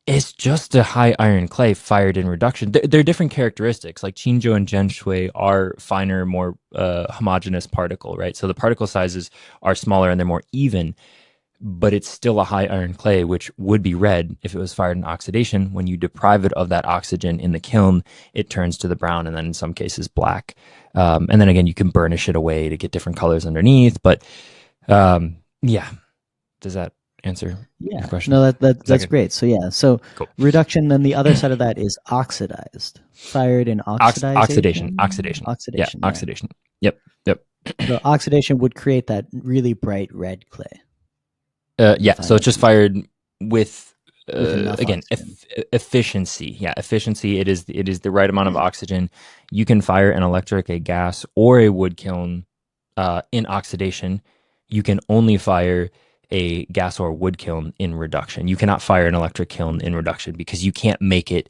it's just a high iron clay fired in reduction. They're different characteristics. Like Qinzhou and Jianshui are finer, more homogeneous particle, right? So the particle sizes are smaller and they're more even, but it's still a high iron clay, which would be red if it was fired in oxidation. When you deprive it of that oxygen in the kiln, it turns to the brown and then in some cases black. And then again, you can burnish it away to get different colors underneath. But yeah, does that answer your Yeah. question? No, that's Second, great. So yeah. So cool. reduction. Then the other side of that is oxidized. Fired in Oxidation. Yeah, oxidation. Yeah. oxidation. Yep, yep. So oxidation would create that really bright red clay in the Yeah, so final it's just state fired with with enough again oxygen. efficiency. Yeah, efficiency. It is the right amount of Mm. oxygen. You can fire an electric, a gas, or a wood kiln in oxidation. You can only fire a gas or wood kiln in reduction. You cannot fire an electric kiln in reduction because you can't make it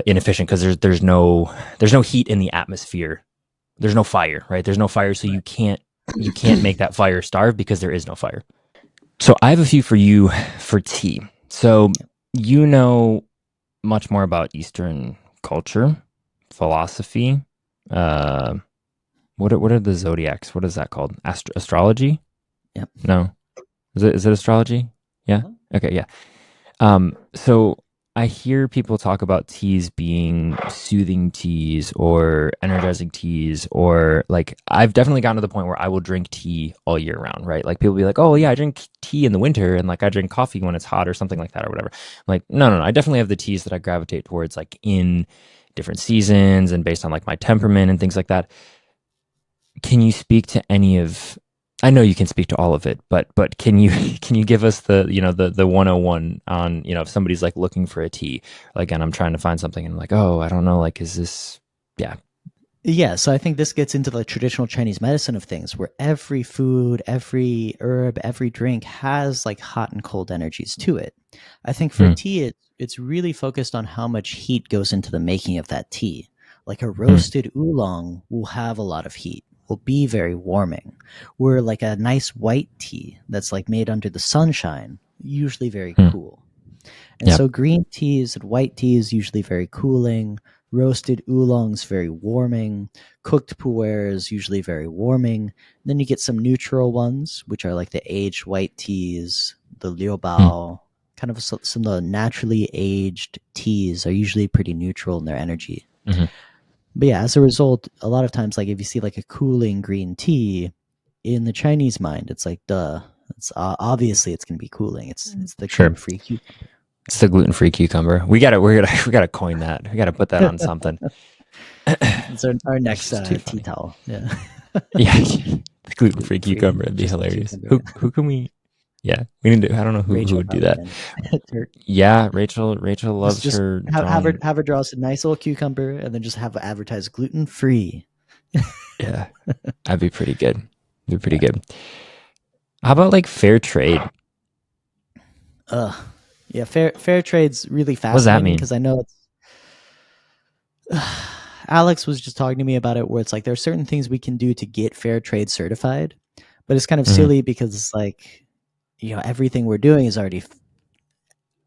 inefficient because there's no heat in the atmosphere. There's no fire, right? There's no fire, so you can't make that fire starve because there is no fire. So I have a few for you for tea. So you know much more about Eastern culture, philosophy. Uh, what are the zodiacs? What is that called? Astrology? Yep. No, is it astrology? Yeah. Uh-huh. Okay. Yeah. So I hear people talk about teas being soothing teas or energizing teas, or like I've definitely gotten to the point where I will drink tea all year round, right? Like people be like, oh yeah, I drink tea in the winter and like I drink coffee when it's hot or something like that or whatever. I'm like, no, no, no. I definitely have the teas that I gravitate towards like in different seasons and based on like my temperament and things like that. Can you speak to any of, I know you can speak to all of it, but can you can you give us the 101 on, if somebody's like looking for a tea, like, and I'm trying to find something and I'm like, oh, I don't know, like, is this, yeah. Yeah, so I think this gets into the traditional Chinese medicine of things where every food, every herb, every drink has like hot and cold energies to it. I think for Mm, tea, it's really focused on how much heat goes into the making of that tea. Like a mm, roasted oolong will have a lot of heat, will be very warming. Where like a nice white tea that's like made under the sunshine, usually very mm, cool. And yeah. so green teas and white tea is usually very cooling. Roasted oolongs, very warming. Cooked pu'ers, usually very warming. Then you get some neutral ones, which are like the aged white teas, the Hmm. liuebao. Kind of some of the naturally aged teas are usually pretty neutral in their energy. Hmm. But yeah, as a result, a lot of times, like if you see like a cooling green tea, in the Chinese mind, it's like, duh. It's obviously it's going to be cooling. It's the gluten Sure. free cucumber. It's the gluten-free cucumber. We gotta coin that. We gotta put that on something. It's our That's next just too tea funny. towel. Yeah, Yeah, the gluten-free gluten free, cucumber. That'd be just the hilarious. cucumber. Who can we? Yeah, we need to. I don't know who Rachel would do probably that. can. Turk. Yeah, Rachel loves Just her drawn. have her draw us a nice little cucumber, and then just have it advertised gluten free. Yeah, that'd be pretty good. Be pretty Yeah. good. How about like fair trade? Yeah. Fair trade's really What does that fascinating mean? because I know it's. Alex was just talking to me about it, where it's like there are certain things we can do to get fair trade certified, but it's kind of Hmm. silly because it's like, everything we're doing is already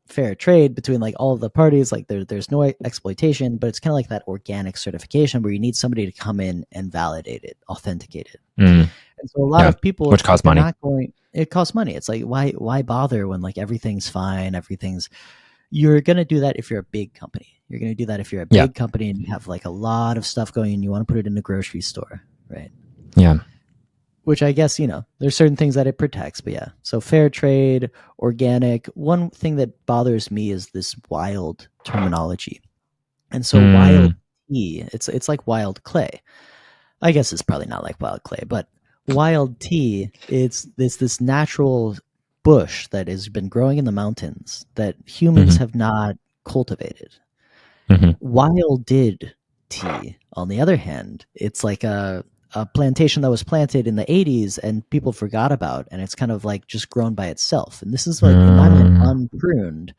fair trade between like all of the parties. Like there's no exploitation, but it's kind of like that organic certification where you need somebody to come in and validate it, authenticate it. Mm, And so a lot yeah, of people, which it's like costs they're money. not going. It costs money. It's like why bother when like everything's fine, everything's. You're gonna do that if you're a big company. You're gonna do that if you're a Yeah, big company and you have like a lot of stuff going and you want to put it in a grocery store, right? yeah. Which I guess, there's certain things that it protects, but yeah. So fair trade, organic. One thing that bothers me is this wild terminology. And so wild Mm, tea, it's like wild clay. I guess it's probably not like wild clay, but wild tea, it's this natural bush that has been growing in the mountains that humans hmm. have not cultivated. Hmm. Wilded tea, on the other hand, it's like a plantation that was planted in the 80s and people forgot about, and it's kind of like just grown by itself. And this is like, in my mind, Mm, unpruned.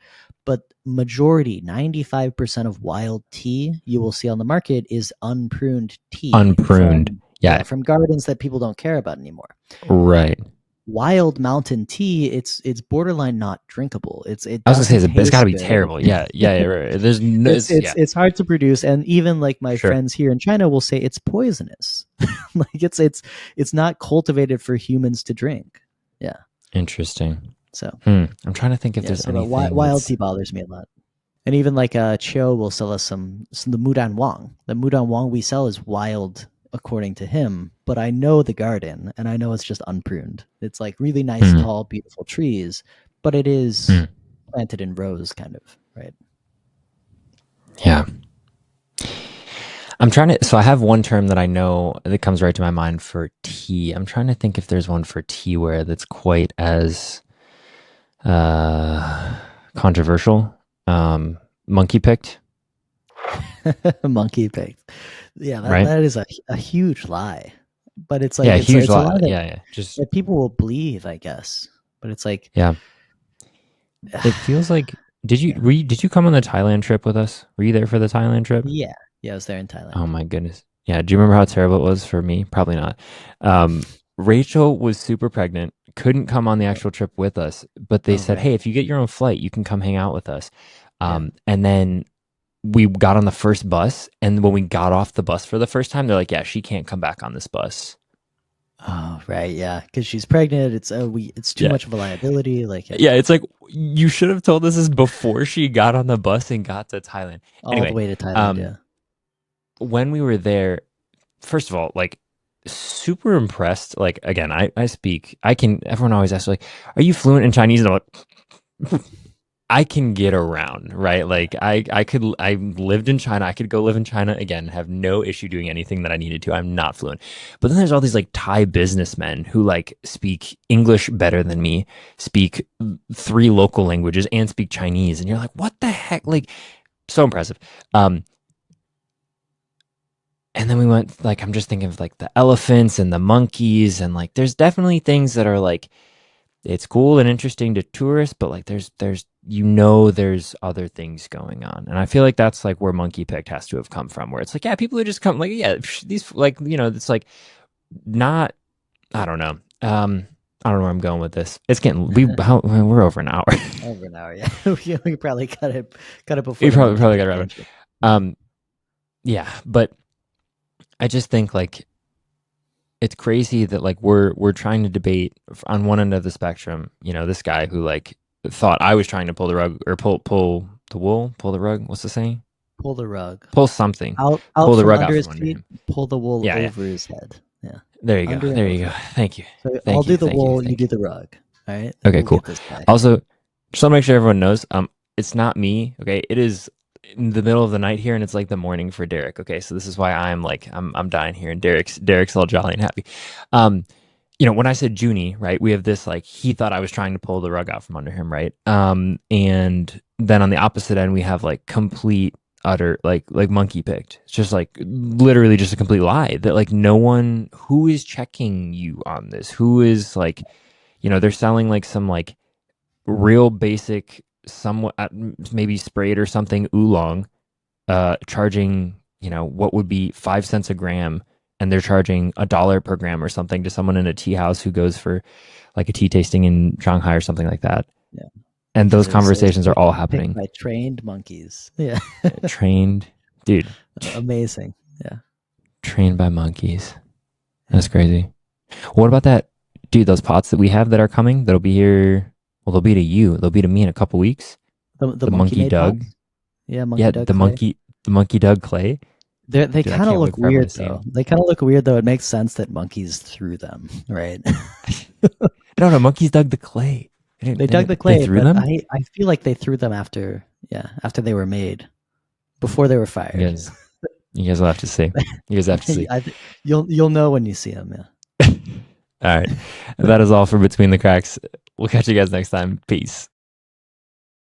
But majority, 95% of wild tea you will see on the market is unpruned tea unpruned. Yeah, from gardens that people don't care about anymore. right. Wild mountain tea, it's borderline not drinkable. It I was gonna say doesn't it's got to taste be good. terrible. Yeah, yeah, yeah, right. There's no, yeah, It's hard to produce, and even like my sure. friends here in China will say it's poisonous. Like it's not cultivated for humans to drink. Yeah. Interesting. So I'm trying to think if yeah, there's so the anything wild that's. tea bothers me a lot. And even like Cho will sell us some the Mudan Wang. The Mudan Wang we sell is wild according to him, but I know the garden and I know it's just unpruned. It's like really nice, Hmm, tall, beautiful trees, but it is hmm, planted in rows, kind of, right? yeah. I'm trying to. So I have one term that I know that comes right to my mind for tea. I'm trying to think if there's one for teaware that's quite as uh, controversial. Monkey picked, Monkey picked. Yeah, right? that is a huge lie. But it's like Yeah, huge it's a lot. lie Yeah, yeah. Just that people will believe, I guess. But it's like yeah. It feels like. yeah. Did you come on the Thailand trip with us? Were you there for the Thailand trip? Yeah. Yeah, I was there in Oh Thailand. my goodness. Yeah. Do you remember how terrible it was for me? Probably not. Rachel was super pregnant, couldn't come on the Right. actual trip with us, but they Oh, said, right. "Hey, if you get your own flight, you can come hang out with us." Yeah. And then we got on the first bus, and when we got off the bus for the first time, they're like, "Yeah, she can't come back on this bus." Oh, right. Yeah, because she's pregnant. It's too Yeah. much of a liability. Like, yeah, Yeah, it's like you should have told us this before she got on the bus and got to Thailand. all the Anyway, way to Thailand. um, Yeah. when we were there, first of all, like super impressed. Like again, I speak. I can. Everyone always asks like, "Are you fluent in Chinese?" And I'm like, I can get around, right? Like I could. I lived in China. I could go live in China again. Have no issue doing anything that I needed to. I'm not fluent. But then there's all these like Thai businessmen who like speak English better than me, speak three local languages, and speak Chinese. And you're like, what the heck? Like so impressive. Um, and then we went like I'm just thinking of like the elephants and the monkeys and like there's definitely things that are like it's cool and interesting to tourists, but like there's there's other things going on. And I feel like that's like where Monkey Picked has to have come from, where it's like, yeah, people who just come like, yeah, these like, it's like not I don't know. I don't know where I'm going with this. It's getting we're over an hour. Over an hour. Yeah. We probably cut it before You the monkey probably got pick it right. tangent. Yeah. Um yeah, but I just think like it's crazy that like we're trying to debate on one end of the spectrum. You know, this guy who like thought I was trying to pull the rug or pull the wool, pull the rug. What's the saying? Pull the rug Pull something, out pull the from rug out under from his under feet. him. Pull the wool Yeah, yeah. over his head. Yeah, There you go. under and There you go. over. Thank you. So I'll Thank you. do the Thank you. wool. You Thank do you. the rug. All right, and Okay, we'll cool. get this guy. Also, just want to make sure everyone knows, it's not me. Okay, it is in the middle of the night here, and it's like the morning for Derek. Okay, so this is why I'm like I'm dying here, and Derek's all jolly and happy. Um, you know, when I said Junie, right, we have this like he thought I was trying to pull the rug out from under him, right? And then on the opposite end, we have like complete utter like monkey picked. It's just like literally just a complete lie that like no one who is checking you on this, who is like, you know, they're selling like some like real basic, somewhat maybe sprayed or something oolong, charging, you know, what would be 5 cents a gram, and they're charging $1 per gram or something to someone in a tea house who goes for like a tea tasting in Shanghai or something like that. Yeah, And because those it was conversations are all picked happening. by trained monkeys. Yeah, Trained, dude, amazing. Yeah, trained by monkeys. That's crazy. What about that, dude? Those pots that we have that are coming, that'll be here. Well, they'll be to you. They'll be to me in a couple weeks. the The monkey monkey made Doug. pots. Yeah, monkey Yeah, Doug clay. the monkey Doug clay. They Dude, I kind of can't wait look for everyone weird to see though. them. They kind of look weird though. It makes sense that monkeys threw them, right? No, monkeys dug the clay. They dug the They clay, threw but them. I feel like they threw them after, yeah, after they were made, before they were You fired. guys, you guys will have to see. You guys have to see. You'll know when you see them. Yeah. All right, that is all for Between the Cracks. We'll catch you guys next time. Peace.